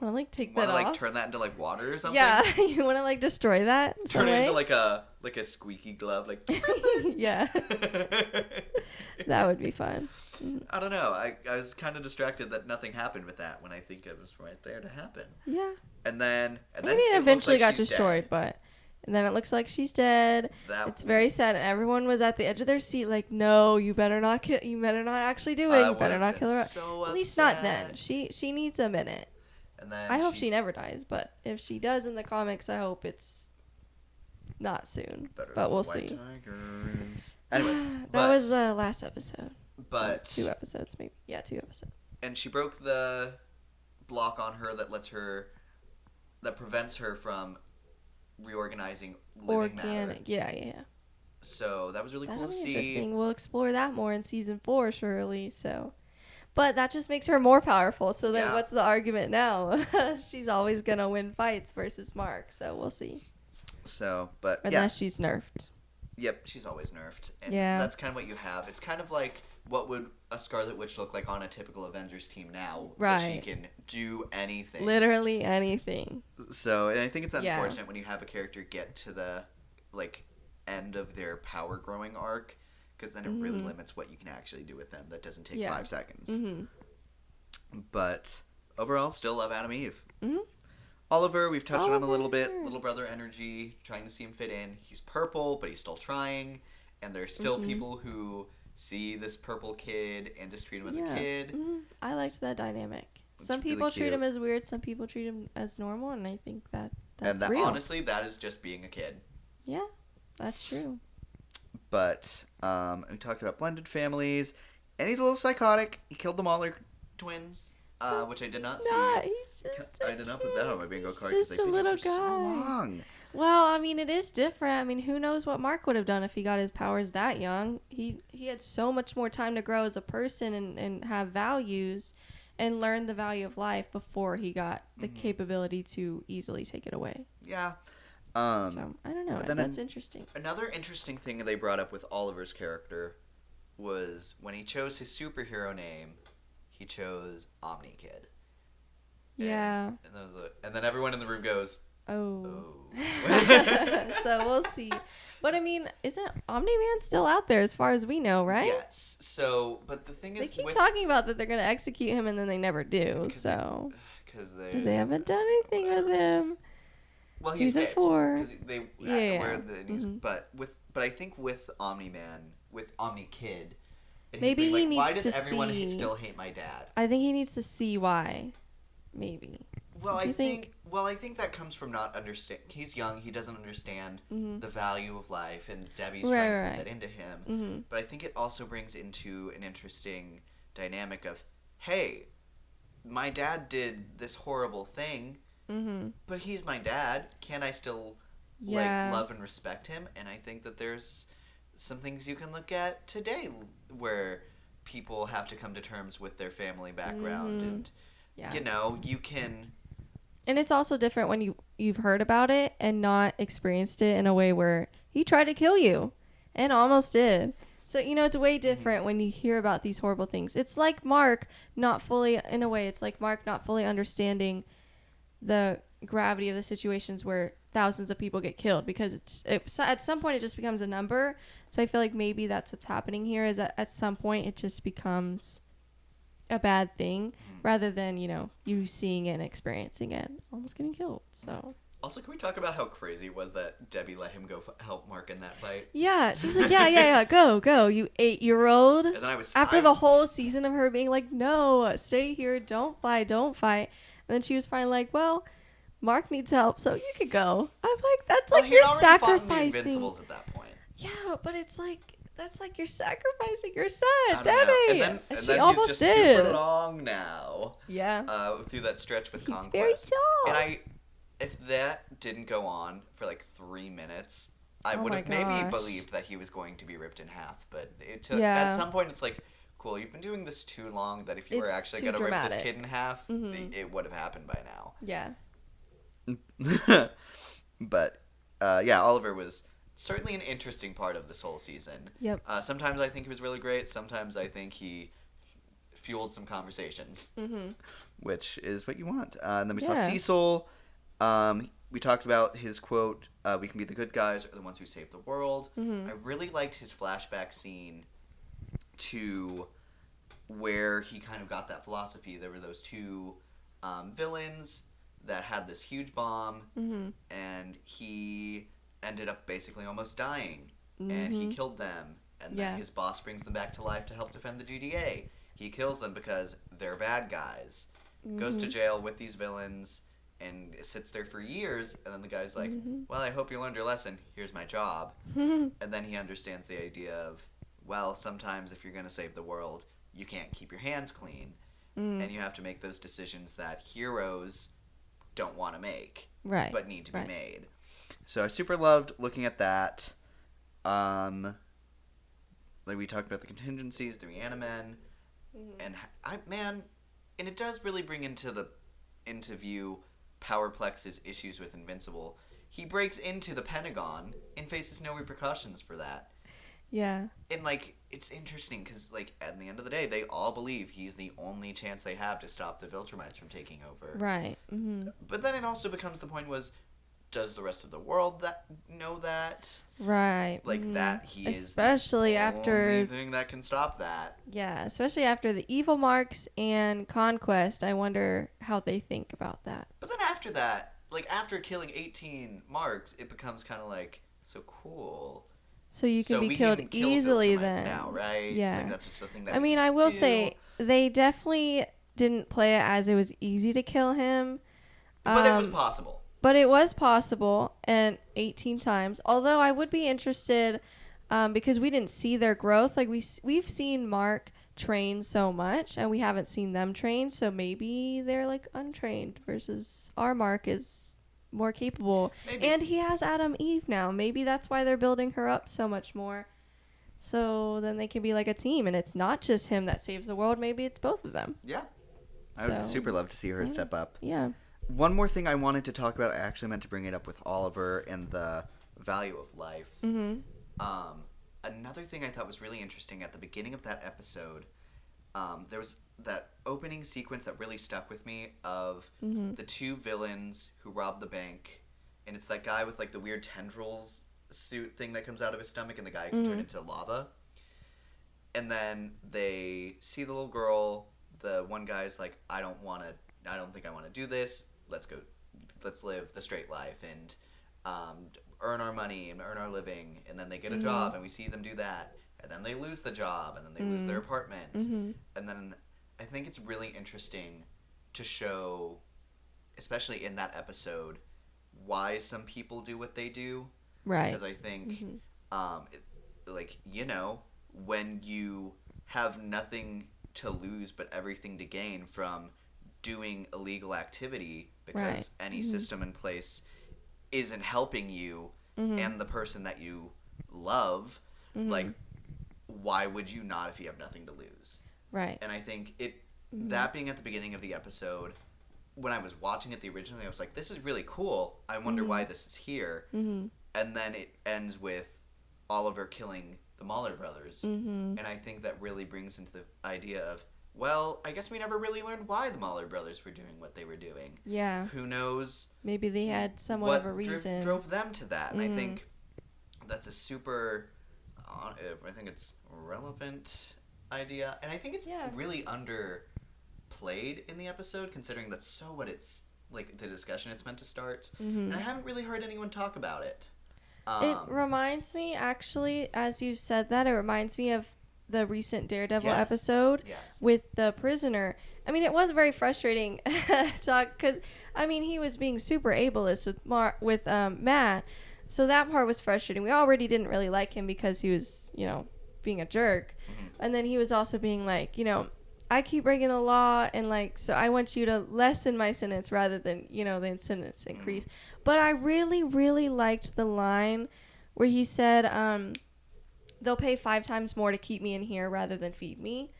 to take that off? turn that into water or something? Yeah, you want to destroy that? Turn some it way? into a squeaky glove, Yeah, that would be fun. I don't know. I was kind of distracted that nothing happened with that when I think it was right there to happen. Yeah. And then I mean, it it looks eventually like got she's destroyed, dead. but and then it looks like she's dead. That It's very sad, and everyone was at the edge of their seat, like, "No, you better not kill. You better not actually do it. I You better would've not kill been her. so At least not upset. then. She needs a minute. And then I hope she never dies, but if she does in the comics, I hope it's not soon. Better But than we'll White see. Tigers. Anyways, That was the last episode. but 2 episodes, maybe. Yeah, 2 episodes. and she broke the block on her that prevents her from reorganizing living matter. Organic. Yeah. So that was really That'll cool to be see. interesting. We'll explore that more in season 4, surely. So, but that just makes her more powerful. So then, Yeah. what's the argument now? She's always gonna win fights versus Mark. So we'll see. So, but Unless she's nerfed. yep, she's always nerfed, and Yeah. that's kind of what you have. It's kind of like what would a Scarlet Witch look like on a typical Avengers team now? That she Right. can do anything. Literally anything. So, and I think it's Yeah. unfortunate when you have a character get to the end of their power growing arc, because then it really limits what you can actually do with them. That doesn't take Yeah. 5 seconds. Mm-hmm. But overall, still love Adam Eve. Mhm. Oliver, we've touched on him a little bit. Oliver. Little brother energy, trying to see him fit in. He's purple, but he's still trying. And there's still Mm-hmm. people who see this purple kid and just treat him as Yeah. a kid. Mhm. I liked that dynamic. It's Some really people treat cute. him as weird. Some people treat him as normal, and I think that's And that real. honestly, that is just being a kid. Yeah, that's true. But we talked about blended families, and he's a little psychotic. He killed the Mahler twins, which I did not see. He's just I did not put that on my bingo He's card because just I a played little it for so guy. long. Well, I mean, it is different. I mean, who knows what Mark would have done if he got his powers that young? He had so much more time to grow as a person and have values and learn the value of life before he got the capability to easily take it away. Yeah. So, I don't know. but then That's interesting. Another interesting thing they brought up with Oliver's character was when he chose his superhero name, he chose Omni Kid. Yeah. And then everyone in the room goes, Oh. "Oh." So we'll see. But I mean, isn't Omni-Man still out there as far as we know, right? Yes. So, but the thing They is, keep talking about that they're going to execute him and then they never do. So, because because they haven't done anything with him. well, he Season escaped, 4. 'cause they have to Yeah. wear the news. Mhm. But I think with Omni Man, with Omni Kid, and Maybe he's being he why needs does to everyone see- still hate my dad? I think he needs to see why. Maybe. Well, Do you I think that comes from not understand. He's young. He doesn't understand the value of life, and Debbie's trying to put that into him. Mm-hmm. But I think it also brings into an interesting dynamic of, hey, my dad did this horrible thing, Mm-hmm. but he's my dad. Can I still Yeah. love and respect him? And I think that there's some things you can look at today where people have to come to terms with their family background, and Yeah. you know, you can. And it's also different when you've heard about it and not experienced it in a way where he tried to kill you and almost did. So, you know, it's way different when you hear about these horrible things. It's like Mark not fully, in a way, it's like Mark not fully understanding the gravity of the situations where thousands of people get killed, because at some point it just becomes a number. So I feel like maybe that's what's happening here, is that at some point it just becomes a bad thing rather than, you know, you seeing it and experiencing it, almost getting killed. So Also, can we talk about how crazy it was that Debbie let him go help Mark in that fight? yeah, she was like, yeah, go, you 8-year-old. And then after the whole season of her being like, no, stay here, don't fight. And then she was finally like, well, Mark needs help, so you could go. I'm like, that's like you're sacrificing. Invincibles at that point. Yeah, but it's like, that's like you're sacrificing your son, I don't Debbie. know. And she then almost he's just did. super long now. Yeah. Through that stretch with He's Conquest. very tall. And if that didn't go on for like 3 minutes, I Oh would have my maybe gosh. believed that he was going to be ripped in half. But it took, Yeah. at some point, it's like, cool, you've been doing this too long that if you were It's actually too going to rip this dramatic. kid in half, Mhm. it would have happened by now. Yeah. But yeah, Oliver was certainly an interesting part of this whole season. Yep. Sometimes I think he was really great. Sometimes I think he fueled some conversations, which is what you want. And then we saw Yeah. Cecil. We talked about his quote, "We can be the good guys or the ones who save the world." I really liked his flashback scene to where he kind of got that philosophy. There were those two villains that had this huge bomb, and he ended up basically almost dying, and he killed them, and then Yeah. his boss brings them back to life to help defend the GDA. He kills them because they're bad guys, goes to jail with these villains, and sits there for years, and then the guy's like, well, I hope you learned your lesson, here's my job. And then he understands the idea of, well, sometimes if you're going to save the world, you can't keep your hands clean, and you have to make those decisions that heroes don't want to make, Right. but need to be Right. made. So I super loved looking at that. Like we talked about the contingencies, the Reanimen, and and it does really bring into view Powerplex's issues with Invincible. He breaks into the Pentagon and faces no repercussions for that. Yeah. And, like, it's interesting because, like, at the end of the day, they all believe he's the only chance they have to stop the Viltrumites from taking over. Right. But then it also becomes the point does the rest of the world know that? Right. Like, that he especially is the after only thing that can stop that. Yeah, especially after the evil marks and Conquest. I wonder how they think about that. But then after that, like, after killing 18 marks, it becomes kind of like, so cool. So you can So be we killed can kill easily Viltrumites then. now, right? Yeah. Like, that's just the thing that I we mean, can I will do. say they definitely didn't play it as it was easy to kill him. But it was possible. But it was possible, and 18 times. Although I would be interested, because we didn't see their growth. Like we've seen Mark train so much, and we haven't seen them train. So maybe they're like untrained versus our Mark is more capable. Maybe. And he has Adam Eve now. Maybe that's why they're building her up so much more. So then they can be like a team, and it's not just him that saves the world. Maybe it's both of them. Yeah. I would So, super love to see her step up. Yeah. One more thing I wanted to talk about, I actually meant to bring it up with Oliver and the value of life. Another thing I thought was really interesting at the beginning of that episode, there was that opening sequence that really stuck with me of the two villains who robbed the bank, and it's that guy with like the weird tendrils suit thing that comes out of his stomach, and the guy can turn into lava. And then they see the little girl. The one guy's like, I don't think I want to do this. Let's live the straight life and earn our money and earn our living. And then they get a job, and we see them do that. And then they lose the job, and then they lose their apartment. And then I think it's really interesting to show, especially in that episode, why some people do what they do. Right. Because I think, when you have nothing to lose but everything to gain from doing illegal activity because any system in place isn't helping you and the person that you love, like, why would you not if you have nothing to lose? Right. And I think that being at the beginning of the episode, when I was watching it originally, I was like, this is really cool. I wonder why this is here. Mm-hmm. And then it ends with Oliver killing the Mahler brothers. Mm-hmm. And I think that really brings into the idea of, well, I guess we never really learned why the Mahler brothers were doing what they were doing. Yeah. Who knows? Maybe they had somewhat what of a reason. drove them to that. And I think that's a super, I think it's relevant idea. And I think it's really underplayed in the episode, considering that's so what it's, like, the discussion it's meant to start. And I haven't really heard anyone talk about it. It reminds me, actually, as you said that, it reminds me of the recent Daredevil episode with the prisoner. I mean, it was very frustrating talk because, I mean, he was being super ableist with Matt. So that part was frustrating. We already didn't really like him because he was, you know, being a jerk. And then he was also being like, you know, I keep breaking the law and like, so I want you to lessen my sentence rather than, you know, the sentence increase. But I really, really liked the line where he said, they'll pay 5 times more to keep me in here rather than feed me.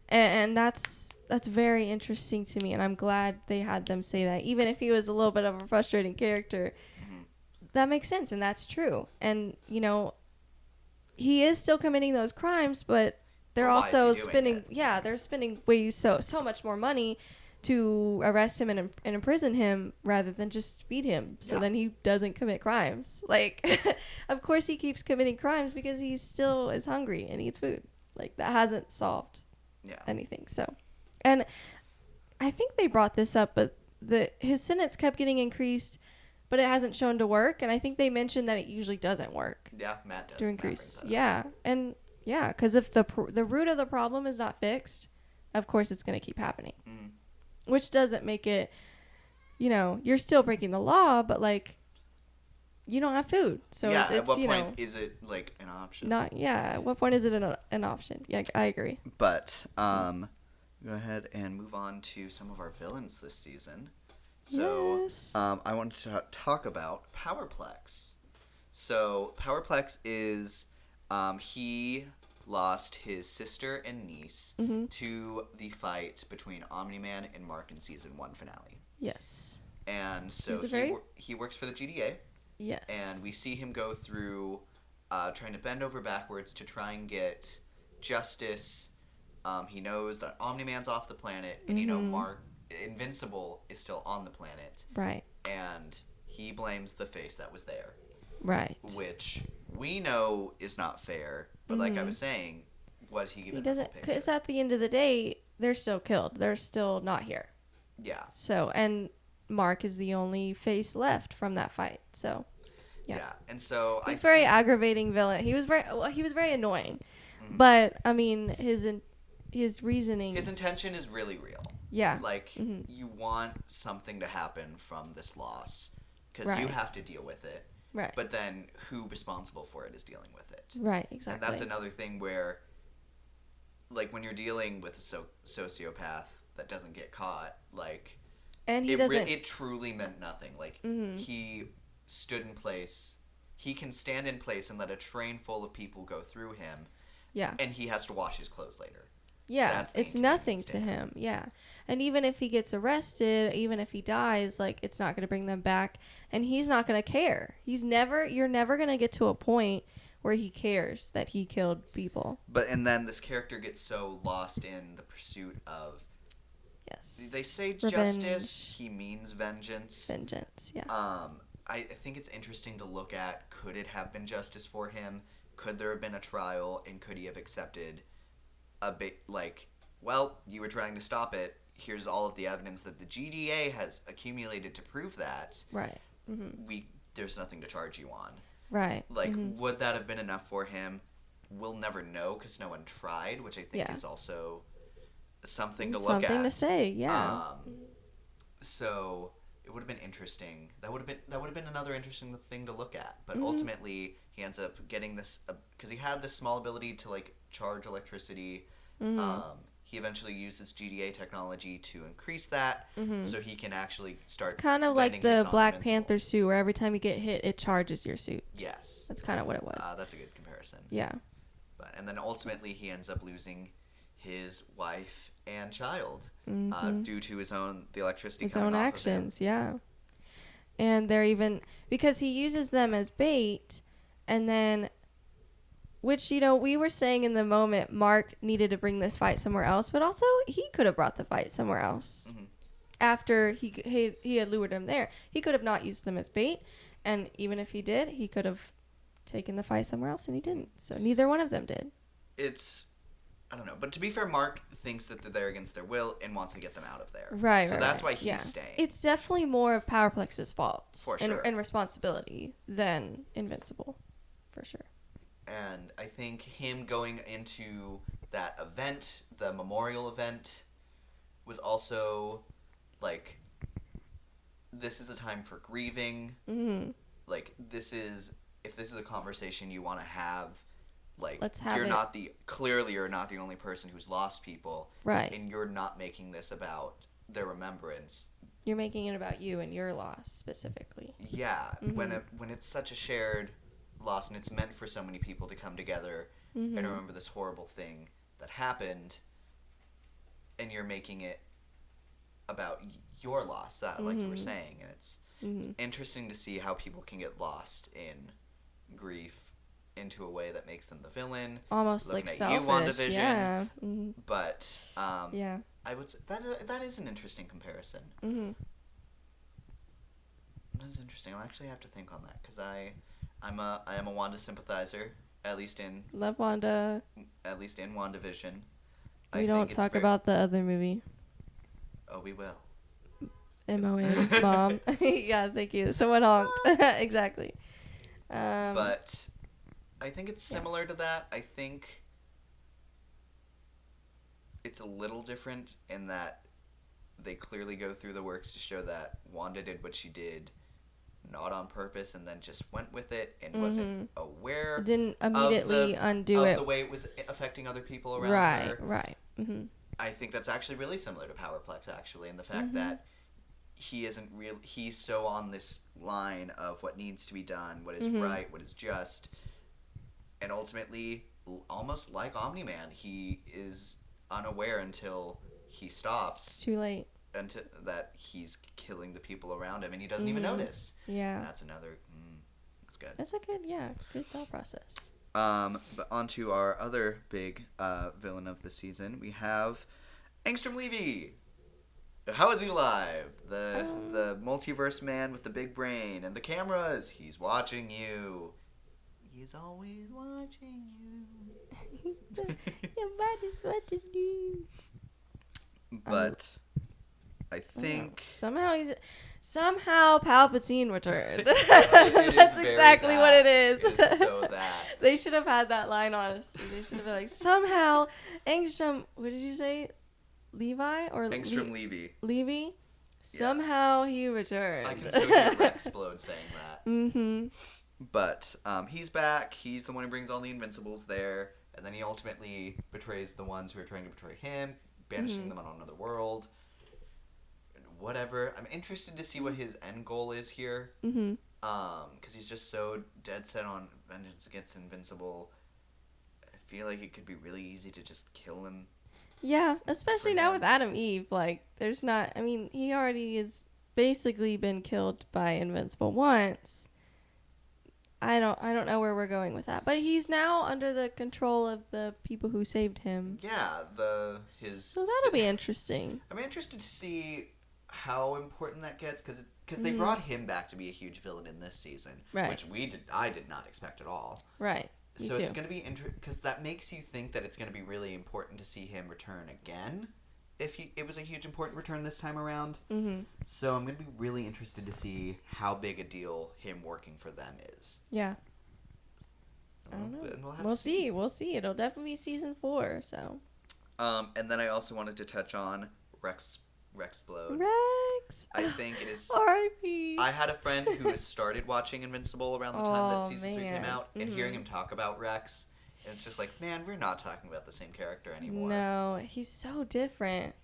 And that's very interesting to me. And I'm glad they had them say that. Even if he was a little bit of a frustrating character, that makes sense. And that's true. And, you know, he is still committing those crimes, but they're also spending, they're spending so much more money to arrest him and imprison him rather than just feed him. So then he doesn't commit crimes. Like, of course he keeps committing crimes because he still is hungry and needs food. Like, that hasn't solved anything. So, and I think they brought this up, but his sentence kept getting increased, but it hasn't shown to work. And I think they mentioned that it usually doesn't work. Yeah, Matt does. To increase. Yeah. And yeah, because if the root of the problem is not fixed, of course it's going to keep happening. Which doesn't make it, you know, you're still breaking the law, but like, you don't have food. So it's at what you point know, is it like an option? At what point is it an option? Yeah, I agree. But go ahead and move on to some of our villains this season. So I wanted to talk about Powerplex. So Powerplex is he lost his sister and niece to the fight between Omni-Man and Mark in season 1 finale. Yes. And so he works for the GDA. Yes. And we see him go through trying to bend over backwards to try and get justice. He knows that Omni-Man's off the planet, and you know Invincible is still on the planet. Right. And he blames the face that was there. Right. Which we know is not fair, but like I was saying, was he given he doesn't, because at the end of the day, they're still killed. They're still not here. Yeah. So, and Mark is the only face left from that fight. So, yeah. And so he's very aggravating villain. He was very annoying. But I mean, his reasoning, his intention is really real. Yeah. Like you want something to happen from this loss because you have to deal with it. Right. But then who responsible for it is dealing with it. Right, exactly. And that's another thing where, like, when you're dealing with a sociopath that doesn't get caught, like... And he doesn't... It truly meant nothing. Like, he stood in place. He can stand in place and let a train full of people go through him. Yeah. And he has to wash his clothes later. Yeah, it's nothing to him. Yeah. And even if he gets arrested, even if he dies, like, it's not going to bring them back. And he's not going to care. You're never going to get to a point where he cares that he killed people. And then this character gets so lost in the pursuit of... Yes. They say revenge. Justice. He means vengeance. Vengeance, yeah. I think it's interesting to look at, could it have been justice for him? Could there have been a trial? And could he have accepted... a bit like, well, you were trying to stop it. Here's all of the evidence that the GDA has accumulated to prove that. Right. There's nothing to charge you on. Right. Like, would that have been enough for him? We'll never know because no one tried, which I think is also something to look at. Something to say, yeah. So it would have been interesting. That would have been another interesting thing to look at. But ultimately, he ends up getting this because he had this small ability to like charge electricity. He eventually uses GDA technology to increase that, so he can actually start. It's kind of like the Black Panther suit, where every time you get hit, it charges your suit. Yes, that's kind of what it was. That's a good comparison. Yeah, And then ultimately he ends up losing his wife and child due to the electricity His coming own off actions, yeah. And they're even, because he uses them as bait, and then, which, we were saying in the moment, Mark needed to bring this fight somewhere else, but also he could have brought the fight somewhere else. Mm-hmm. After he had lured him there. He could have not used them as bait, and even if he did, he could have taken the fight somewhere else, and he didn't. So neither one of them did. I don't know. But to be fair, Mark thinks that they're there against their will and wants to get them out of there. Right, So right, that's right. why he's staying. It's definitely more of Powerplex's fault For sure. and responsibility than Invincible, for sure. And I think him going into that event, the memorial event, was also, like, this is a time for grieving. Mm-hmm. Like, if this is a conversation you want to have, like, Let's have you're it. you're not the only person who's lost people. Right. And you're not making this about their remembrance. You're making it about you and your loss, specifically. Yeah. Mm-hmm. When it's such a shared loss and it's meant for so many people to come together Mm-hmm. and remember this horrible thing that happened, and you're making it about your loss, like you were saying, and it's interesting to see how people can get lost in grief into a way that makes them the villain. Almost Looking like at selfish. you, WandaVision. Yeah. Mm-hmm. But Yeah. I would say that is an interesting comparison. Mm-hmm. That is interesting. I'll actually have to think on that because I am a Wanda sympathizer, at least in Love Wanda. WandaVision. We don't talk about the other movie. Oh, we will. M-O-N, Mom. Yeah, thank you. Someone honked. Exactly. But I think it's similar to that. I think it's a little different in that they clearly go through the works to show that Wanda did what she did not on purpose and then just went with it and wasn't aware Didn't immediately undo of it. the way it was affecting other people around her. Right. Mm-hmm. I think that's actually really similar to Powerplex, actually, in the fact that he isn't real. He's so on this line of what needs to be done, what is right, what is just, and ultimately, almost like Omni-Man, he is unaware until he stops. It's too late. Until that he's killing the people around him, and he doesn't even notice. Yeah. And that's another. That's good. That's a good thought process. But onto our other big villain of the season, we have Angstrom Levy. How is he alive? The multiverse man with the big brain and the cameras. He's watching you. He's always watching you. Your body's watching you. But I think somehow Palpatine returned. It That's is exactly very what that. it is. It is so that. They should have had that line, honestly. They should have been like, somehow Angstrom, what did you say? Levi or Angstrom Levy. Levy? Somehow he returned. I can still hear Rexplode saying that. Mm-hmm. But he's back. He's the one who brings all the Invincibles there. And then he ultimately betrays the ones who are trying to betray him, banishing them on another world. Whatever. I'm interested to see what his end goal is here. Mm-hmm. Because he's just so dead set on vengeance against Invincible. I feel like it could be really easy to just kill him. Yeah, especially For now him. with Adam Eve. Like, there's not... I mean, he already has basically been killed by Invincible once. I don't know where we're going with that. But he's now under the control of the people who saved him. Yeah, So that'll be interesting. I'm interested to see how important that gets because they brought him back to be a huge villain in this season, Right. which I did not expect at all. Right. Me So too. it's going to be because that makes you think that it's going to be really important to see him return again. If it was a huge important return this time around. Mm-hmm. So I'm going to be really interested to see how big a deal him working for them is. Yeah. I don't know. And we'll have We'll to see. We'll see. It'll definitely be season 4, so. And then I also wanted to touch on Rexplode. Rex! I think it is. R.I.P. I had a friend who has started watching Invincible around the time that season 3 came man. out, and hearing him talk about Rex, and it's just like, man, we're not talking about the same character anymore. No, he's so different.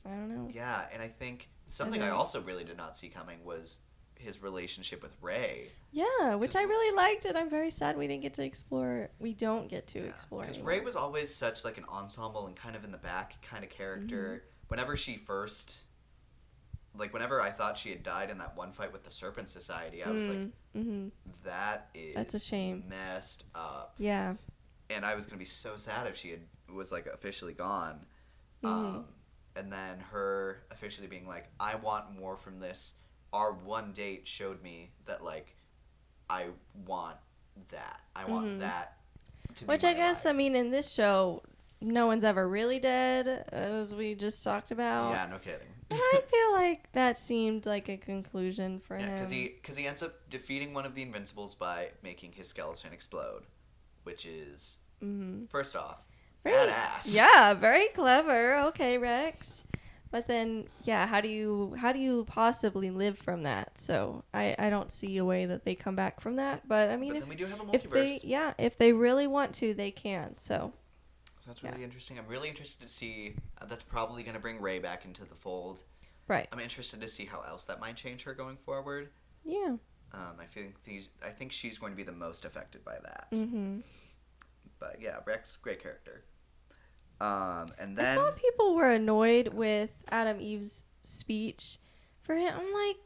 I don't know. Yeah, and I think something I also really did not see coming was his relationship with Ray. Yeah, which 'Cause I really liked, and I'm very sad we didn't get to explore. We don't get to explore Because anymore. Ray was always such like an ensemble and kind of in the back kind of character. Whenever she first, like whenever I thought she had died in that one fight with the Serpent Society, I was like, that is That's a shame. messed up. Yeah. And I was gonna be so sad if she was like officially gone. And then her officially being like, I want more from this. Our one date showed me that like I want that. I want that to be Which my I guess, life. I mean, in this show, no one's ever really dead, as we just talked about. Yeah, no kidding. But I feel like that seemed like a conclusion for Yeah, him. because he ends up defeating one of the Invincibles by making his skeleton explode, which is first off badass. Yeah, very clever. Okay, Rex. But then, yeah, how do you possibly live from that? So I don't see a way that they come back from that. But I mean, But then we do have a if they multiverse. if they really want to, they can. So That's really interesting. I'm really interested to see. That's probably going to bring Ray back into the fold. right, I'm interested to see how else that might change her going forward. yeah. I think she's going to be the most affected by that. But yeah, Rex, great character. And I then saw people were annoyed with Adam Eve's speech for him. I'm like,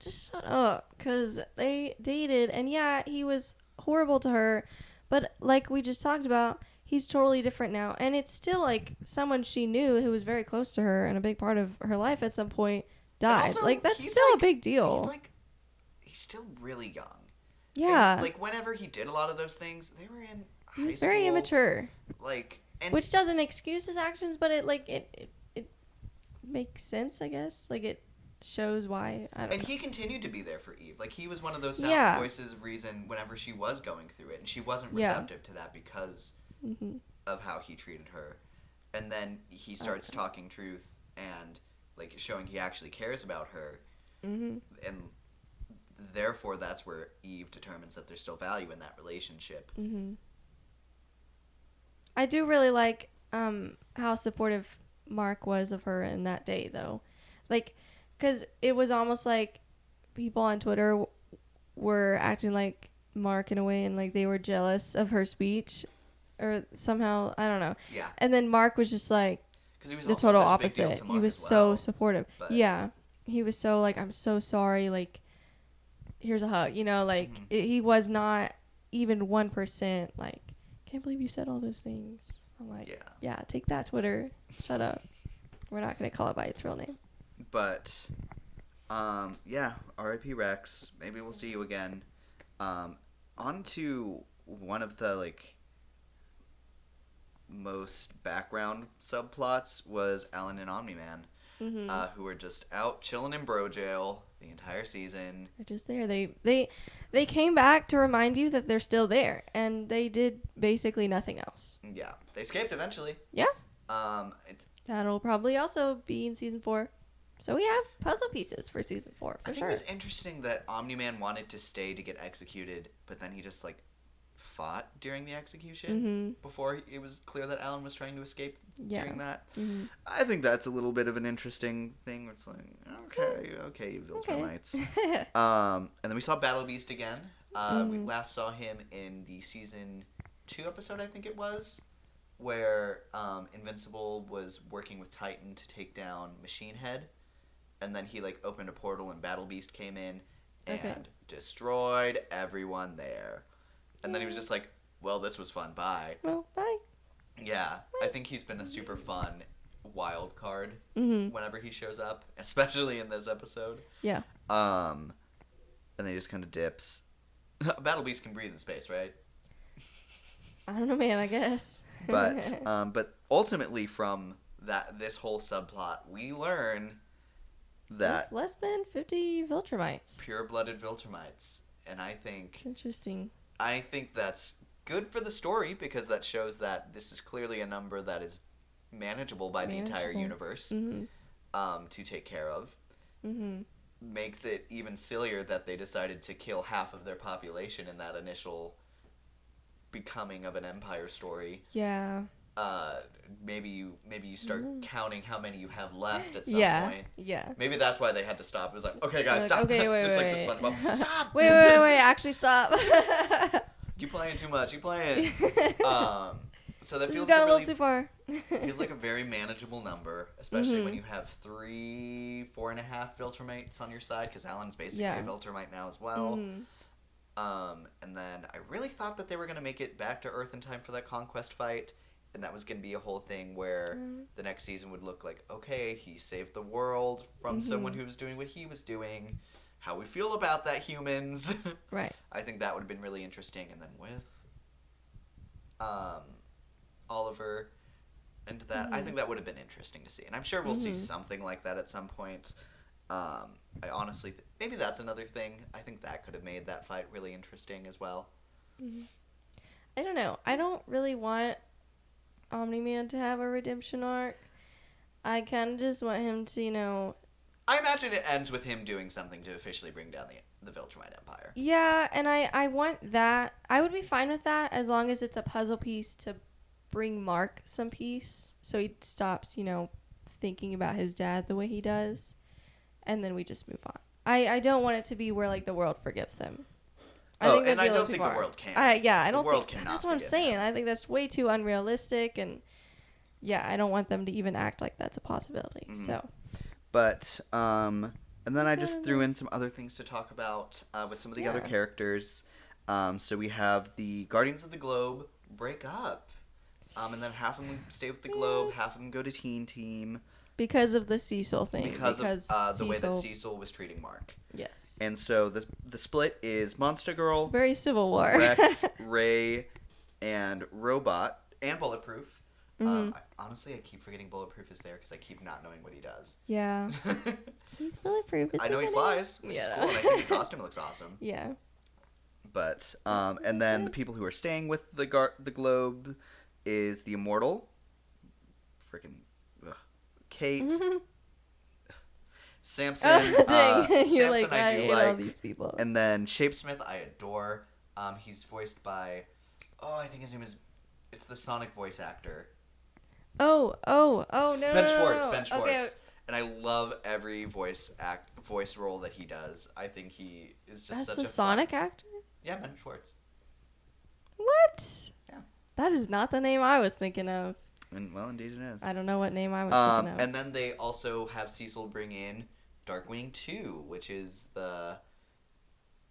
just shut up, because they dated, and yeah, he was horrible to her, but like we just talked about, he's totally different now, and it's still like someone she knew who was very close to her and a big part of her life at some point died. also, Like that's he's still like- a big deal. he's still really young. Yeah, And, like whenever he did a lot of those things, they were in he high was very school, immature, Like, and which doesn't excuse his actions, but it makes sense, I guess. Like it shows why. I don't and know. he continued to be there for Eve. Like he was one of those Yeah. voices of reason whenever she was going through it, and she wasn't Yeah. receptive to that because of how he treated her. And then he starts talking truth and like showing he actually cares about her, and therefore that's where Eve determines that there's still value in that relationship. I do really like how supportive Mark was of her in that day, though. Like, because it was almost like people on Twitter were acting like Mark in a way, and like they were jealous of her speech, or somehow, I don't know. Yeah, And then Mark was just like because he was the also total such a big deal opposite. to He Mark was as so well, supportive. but- Yeah. He was so like, I'm so sorry. Like, here's a hug. You know, like, he was not even 1% like, can't believe you said all those things. I'm like, yeah, take that, Twitter. Shut up. We're not going to call it by its real name. But, yeah, R.I.P. Rex. Maybe we'll see you again. On to one of the, like, most background subplots was Alan and Omni-Man, who were just out chilling in bro jail the entire season. They're just there. They came back to remind you that they're still there, and they did basically nothing else. Yeah, they escaped eventually. Yeah. It's, That'll probably also be in season 4. So we have puzzle pieces for season 4, I for think sure. it was interesting that Omni-Man wanted to stay to get executed, but then he just, like, fought during the execution before it was clear that Alan was trying to escape during that. I think that's a little bit of an interesting thing. Where it's like, okay, you Viltrumites. And then we saw Battle Beast again. We last saw him in the season 2 episode, I think it was, where Invincible was working with Titan to take down Machine Head, and then he like opened a portal and Battle Beast came in and destroyed everyone there. And then he was just like, well, this was fun, bye. Well, bye. Yeah, I think he's been a super fun wild card whenever he shows up, especially in this episode. Yeah. And then he just kind of dips. Battle Beast can breathe in space, right? I don't know, man, I guess. But ultimately from this whole subplot, we learn that There's less than 50 Viltrumites. pure-blooded Viltrumites, and I think It's interesting. that's good for the story because that shows that this is clearly a number that is manageable by the entire universe to take care of. Makes it even sillier that they decided to kill half of their population in that initial becoming of an empire story. Yeah. maybe you start counting how many you have left at some Yeah. point. Yeah. Maybe that's why they had to stop. It was like, okay, guys, Like, stop. okay, wait, It's wait, like the SpongeBob. Stop. Wait. Actually, stop. You playing too much. You playing. So that This feels has gone a really, little too far. feels like a very manageable number, especially Mm-hmm. when you have 4.5 Viltrumites on your side, because Alan's basically Yeah. a Viltrumite now as well. Mhm. And then I really thought that they were going to make it back to Earth in time for that conquest fight, and that was going to be a whole thing where the next season would look like, okay, he saved the world from someone who was doing what he was doing. How we feel about that, humans. Right. I think that would have been really interesting. And then with Oliver and that, I think that would have been interesting to see. And I'm sure we'll see something like that at some point. I honestly, maybe that's another thing. I think that could have made that fight really interesting as well. I don't know. I don't really want Omni-Man to have a redemption arc. I kind of just want him to, I imagine it ends with him doing something to officially bring down the Viltrumite Empire. Yeah, and I want that. I would be fine with that as long as it's a puzzle piece to bring Mark some peace, so he stops, thinking about his dad the way he does, and then we just move on. I don't want it to be where like the world forgives him. And that'd be I a little don't too think far. the world can. I The don't world think cannot that's what I'm forgive saying. him. I think that's way too unrealistic, and yeah, I don't want them to even act like that's a possibility. So, But and then I just So- threw in some other things to talk about with some of the other Yeah. characters. So we have the Guardians of the Globe break up, and then half of them stay with the Globe, half of them go to Teen Team because of the Cecil thing, because of the way that Cecil was treating Mark. Yes, And so the split is Monster it's Girl, very Civil War. Rex, Ray, and Robot, and Bulletproof. Honestly, I keep forgetting Bulletproof is there because I keep not knowing what he does. Yeah, he's bulletproof. I know he flies, which is cool, and I think his costume looks awesome. Yeah. But and then the people who are staying with the Globe is the Immortal, freaking Kate, Samson. Oh, dang. You're Samson, like, I do hate all these people. and then Shapesmith, I adore. He's voiced by, I think his name is, it's the Sonic voice actor. Oh, no. Ben no, Schwartz. no. Ben Schwartz. Okay. And I love every voice role that he does. I think he is just That's such the a Sonic actor? Yeah, Ben Schwartz. What? Yeah. That is not the name I was thinking of. And well, indeed it is. I don't know what name I was thinking of. And then they also have Cecil bring in Darkwing 2, which is the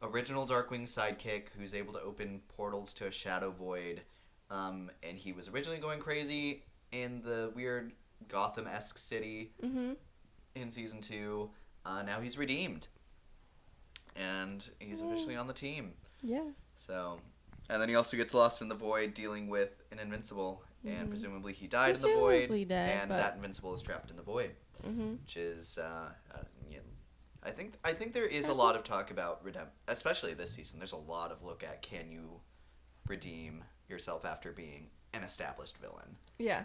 original Darkwing sidekick who's able to open portals to a shadow void. And he was originally going crazy in the weird Gotham-esque city in season 2. Now he's redeemed. And he's officially on the team. Yeah. So, and then he also gets lost in the void dealing with an Invincible. And presumably he died in the void. Presumably dead, and but- that Invincible is trapped in the void. Which is, I think there is a lot of talk about especially this season. There's a lot of look at, can you redeem yourself after being an established villain? Yeah.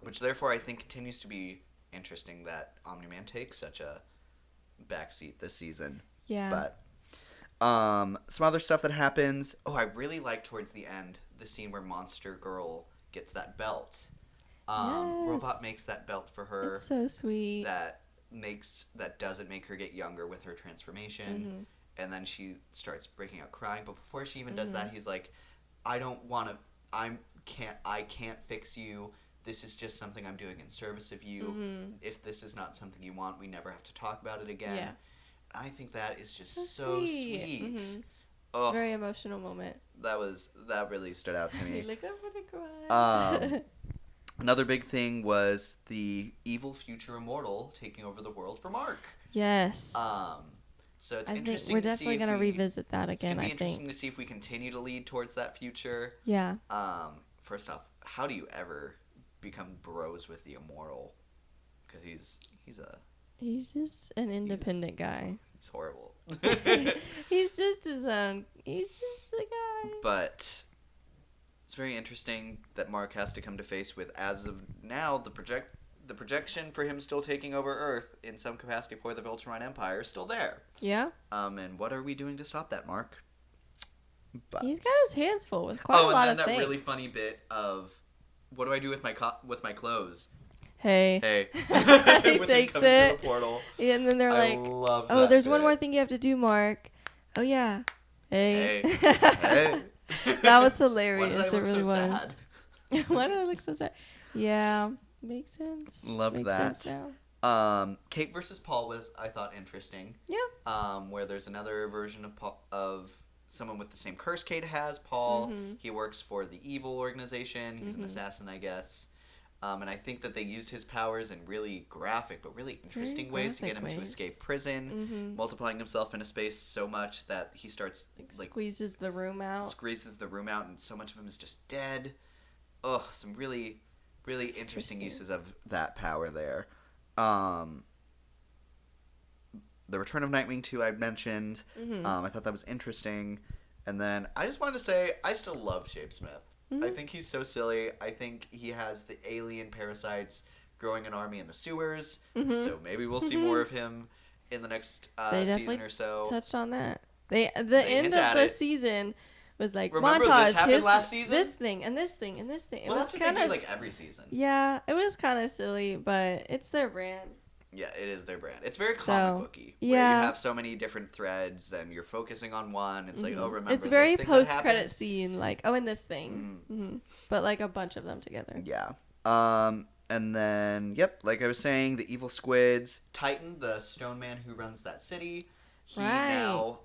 Which therefore I think continues to be interesting that Omni-Man takes such a backseat this season. Yeah. But some other stuff that happens. I really like towards the end the scene where Monster Girl gets that belt. Yes. Robot makes that belt for her. It's so sweet. That doesn't make her get younger with her transformation. And then she starts breaking out crying. But before she even does that, he's like, I can't fix you. This is just something I'm doing in service of you. If this is not something you want, we never have to talk about it again. Yeah. I think that is just so sweet. Oh, Very emotional moment. that really stood out to me. Like, I'm gonna cry. Another big thing was the evil future immortal taking over the world for Mark. Yes. So it's I think interesting we're to see definitely if going to we, revisit that it's again, gonna be I interesting think. to see if we continue to lead towards that future. Yeah. First off, how do you ever become bros with the immortal? Because He's just an independent guy. he's horrible. He's just his own. He's just the guy. But it's very interesting that Mark has to come to face with, as of now, the projection for him still taking over Earth in some capacity for the Viltrumite Empire is still there. Yeah. And what are we doing to stop that, Mark? But... He's got his hands full with quite a Oh, lot and of then that things. really funny bit of, what do I do with my clothes? Hey. Hey. He When they takes come through it. the portal. Yeah, and then they're I like, love oh, that there's one bit. more thing you have to do, Mark. Oh, yeah. Hey. Hey. That was Why hilarious. did I It look really so was. Why did I look so sad? Yeah. Makes sense. Love Makes that. sense now. Kate versus Paul was, I thought, interesting. Yeah. Where there's another version of someone with the same curse Kate has, Paul. Mm-hmm. He works for the evil organization. He's an assassin, I guess. And I think that they used his powers in really graphic but really interesting ways to get him to escape prison, multiplying himself into space so much that he starts Squeezes the room out. And so much of him is just dead. Oh, some really, really interesting uses of that power there. The Return of Nightwing 2 I mentioned. I thought that was interesting. And then I just wanted to say I still love Shapesmith. I think he's so silly. I think he has the alien parasites growing an army in the sewers. So maybe we'll see more of him in the next season or so. Touched on that. The end of the season was like Remember montage. this happened last season? This thing and this thing and this thing. It Well, was that's what kind they of do every season. Yeah, it was kind of silly, but it's their brand. Yeah, it is their brand. It's very comic booky. Where you have so many different threads, and you're focusing on one. It's like, oh, remember it's very this thing post-credit scene, like, oh, and this thing. But, like, a bunch of them together. Yeah. And then, yep, like I was saying, the evil squids. Titan, the stone man who runs that city. He now,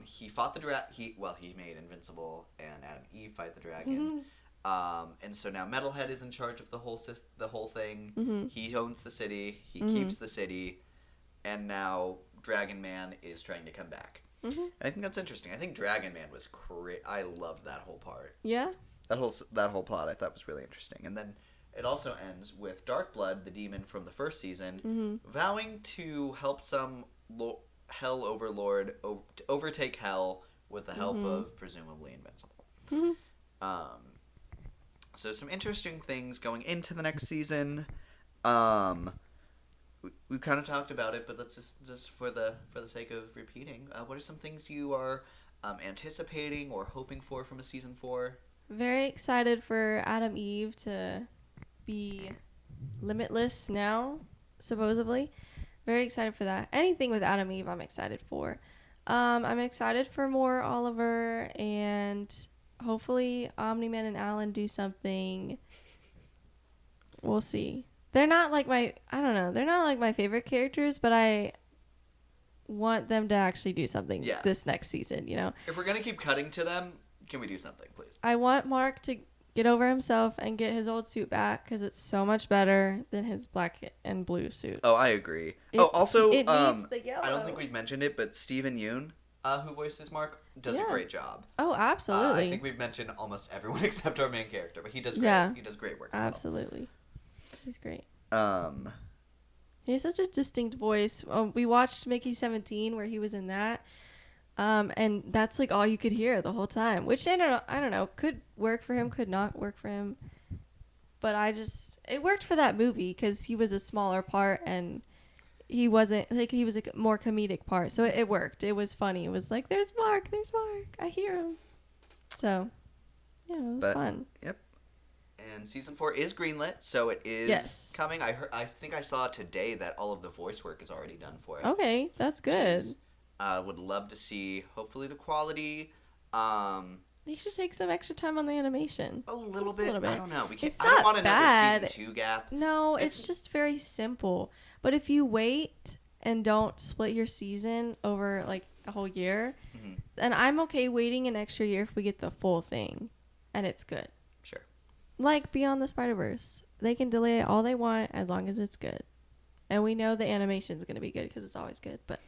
he fought the dragon. He made Invincible and Adam and Eve fight the dragon. And so now Metalhead is in charge of the whole thing. He owns the city. He keeps the city. And now Dragon Man is trying to come back. And I think that's interesting. I think Dragon Man was great. I loved that whole part. Yeah? That whole plot I thought was really interesting. And then it also ends with Darkblood, the demon from the first season, vowing to help some Hell Overlord to overtake Hell with the help of presumably Invincible. So some interesting things going into the next season. We've kind of talked about it, but let's just for the sake of repeating, what are some things you are anticipating or hoping for from a season 4? Very excited for Adam Eve to be limitless now, supposedly. Very excited for that. Anything with Adam Eve, I'm excited for. I'm excited for more Oliver, and hopefully Omni-Man and Alan do something. We'll see. They're not like they're not like my favorite characters, but I want them to actually do something this next season, you know? If we're going to keep cutting to them, can we do something, please? I want Mark to get over himself and get his old suit back because it's so much better than his black and blue suits. Oh, I agree. Also, I don't think we've mentioned it, but Steven Yeun, who voices Mark, does a great job. Oh, absolutely. I think we've mentioned almost everyone except our main character, but he does great. Yeah. He does great work. Absolutely. He's great. He has such a distinct voice. We watched Mickey 17 where he was in that. And that's like all you could hear the whole time, which I don't know, could work for him, could not work for him. But it worked for that movie because he was a smaller part and he wasn't like he was a more comedic part. So it worked. It was funny. It was like, there's Mark. I hear him. So yeah, it was fun. Yep. And season 4 is greenlit, so it is coming. I think I saw today that all of the voice work is already done for it. Okay, that's good. Would love to see, hopefully, the quality. They should take some extra time on the animation. A little bit. I don't know. It's I don't want bad. another season 2 gap. No, it's just very simple. But if you wait and don't split your season over like a whole year, then I'm okay waiting an extra year if we get the full thing, and it's good. Sure. Like Beyond the Spider-Verse, they can delay it all they want as long as it's good, and we know the animation is going to be good because it's always good. But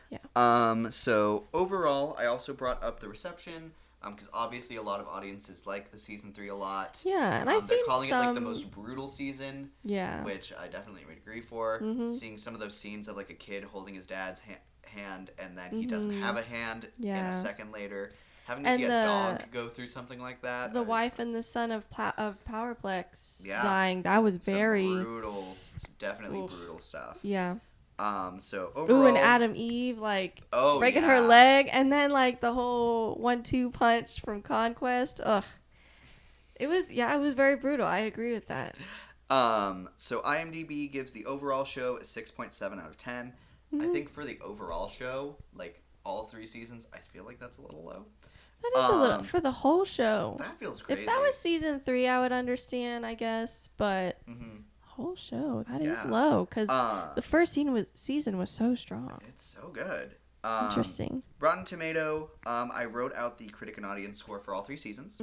yeah. So overall, I also brought up the reception. Because obviously a lot of audiences like the season 3 a lot. Yeah, and they're calling it like the most brutal season. Yeah. Which I definitely would agree for. Seeing some of those scenes of like a kid holding his dad's hand and then he doesn't have a hand and a second later. Having to see a dog go through something like that. The wife and the son of Powerplex dying. That was very brutal, definitely brutal stuff. Yeah. So overall, Ooh, and Adam Eve, like, Oh, breaking yeah. her leg, and then, like, the whole 1-2 punch from Conquest. Ugh. It was very brutal. I agree with that. So IMDb gives the overall show a 6.7 out of 10. I think for the overall show, like, all 3 seasons, I feel like that's a little low. That is a little, for the whole show. That feels crazy. If that was season 3, I would understand, I guess, but whole show, that is Yeah. low, because the first season was so strong. It's so good. Interesting. Rotten Tomato, I wrote out the critic and audience score for all 3 seasons.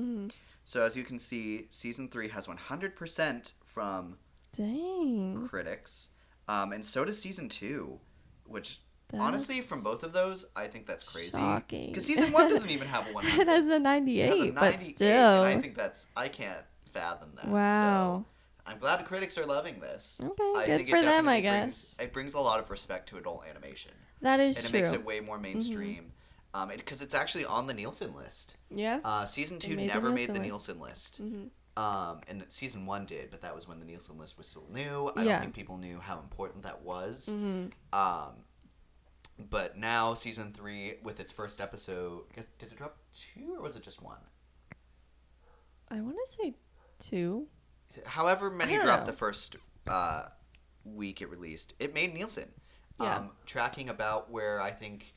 So as you can see, season 3 has 100% from Dang. critics, and so does season 2, which honestly, from both of those, I think that's crazy. Shocking. Because season 1 doesn't even have a 100. It has a 98, It has a 98, but still. and I think I can't fathom that. Wow. So I'm glad the critics are loving this. Okay, I good think for it them, I definitely guess. It brings a lot of respect to adult animation. That is and true. it makes it way more mainstream. Because it's actually on the Nielsen list. Yeah. Season 2 made the never made the Nielsen Nielsen list. And season 1 did, but that was when the Nielsen list was still new. I Yeah. don't think people knew how important that was. But now season 3 with its first episode, I guess, did it drop 2 or was it just 1? I want to say 2. However many I don't dropped know. the first week it released, it made Nielsen. Yeah. Tracking about where I think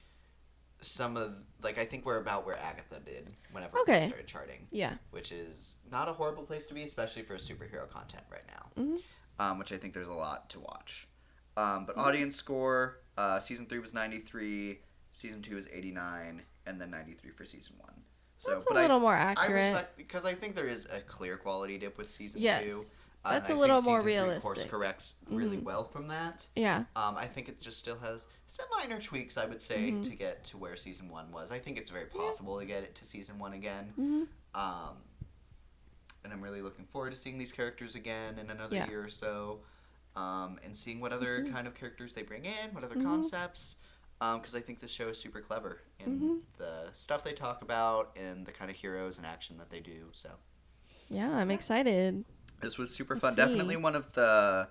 I think we're about where Agatha did whenever it Okay. first started charting. Yeah. Which is not a horrible place to be, especially for superhero content right now. Which I think there's a lot to watch. But audience score, season 3 was 93, season 2 is 89, and then 93 for season 1. So, That's a little more I accurate. respect, because I think there is a clear quality dip with season 2. Yes. And That's I a think little more season 3 realistic. course corrects really well from that. Yeah. I think it just still has some minor tweaks, I would say, to get to where season 1 was. I think it's very possible to get it to season 1 again. And I'm really looking forward to seeing these characters again in another year or so. And seeing what other kind of characters they bring in, what other concepts. Because I think this show is super clever in the stuff they talk about and the kind of heroes and action that they do. So Yeah, I'm excited. this was super Let's fun. see. Definitely one of the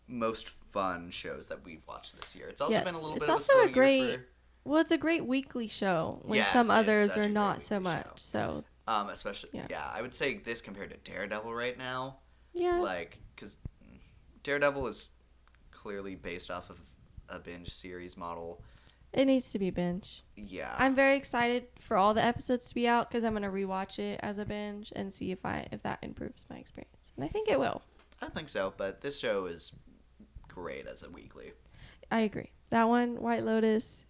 most fun shows that we've watched this year. It's also been a little bit of a slow year Well, it's a great weekly show when Yes, some it's others such a are great not so weekly much. So, especially, Yeah. I would say this compared to Daredevil right now. yeah. Like, because Daredevil is clearly based off of a binge series model. It needs to be binge. Yeah. I'm very excited for all the episodes to be out because I'm going to rewatch it as a binge and see if that improves my experience. And I think it will. I think so, but this show is great as a weekly. I agree. That one, White Lotus,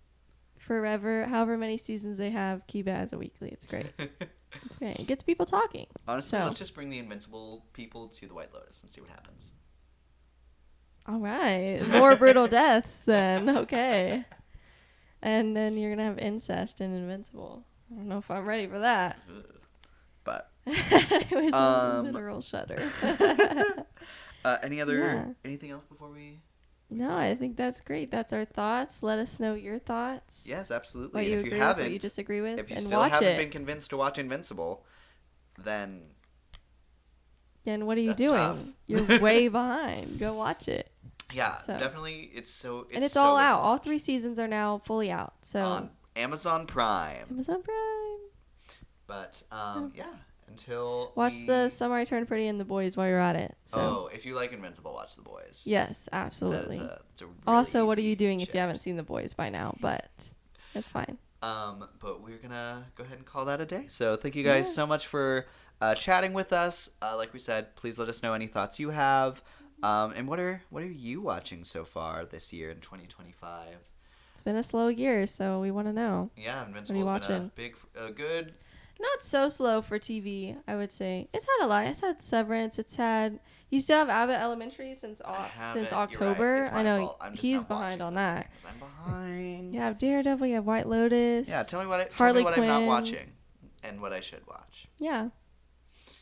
forever, however many seasons they have, keep it as a weekly. It's great. It's great. It gets people talking. Honestly, So. let's just bring the Invincible people to the White Lotus and see what happens. All right. More brutal deaths then. Okay. And then you're going to have incest in Invincible. I don't know if I'm ready for that. But It was a literal shudder. anything else before we? No, I think that's great. That's our thoughts. Let us know your thoughts. Yes, absolutely. What And you if agree you haven't, with, what you disagree with, if you and still watch haven't it. been convinced to watch Invincible, then Then what are you That's doing? tough. You're way behind. Go watch it. yeah, So. definitely. It's and it's so all worth out. All watching. 3 seasons are now fully out. So On Amazon Prime. Amazon Prime. But yeah, until Watch the Summer I Turned Pretty and The Boys while you're at it. So Oh, if you like Invincible, watch The Boys. yes, That absolutely. is it's a really Also, what are easy you doing if shift. you haven't seen The Boys by now? But it's fine. But we're gonna go ahead and call that a day. So thank you guys so much for chatting with us. Like we said, please let us know any thoughts you have. And what are you watching so far this year in 2025? It's been a slow year, so we want to know. Yeah, Invincible's been a good. Not so slow for TV, I would say. It's had a lot. It's had Severance. You still have Abbott Elementary since You're October. right. It's my I know fault. I'm just he's not behind watching on them that. 'cause I'm behind. You have Daredevil. You have White Lotus. Yeah, tell me what Harley I'm not Quinn. watching and what I should watch. Yeah.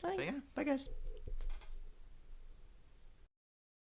But yeah, bye guys.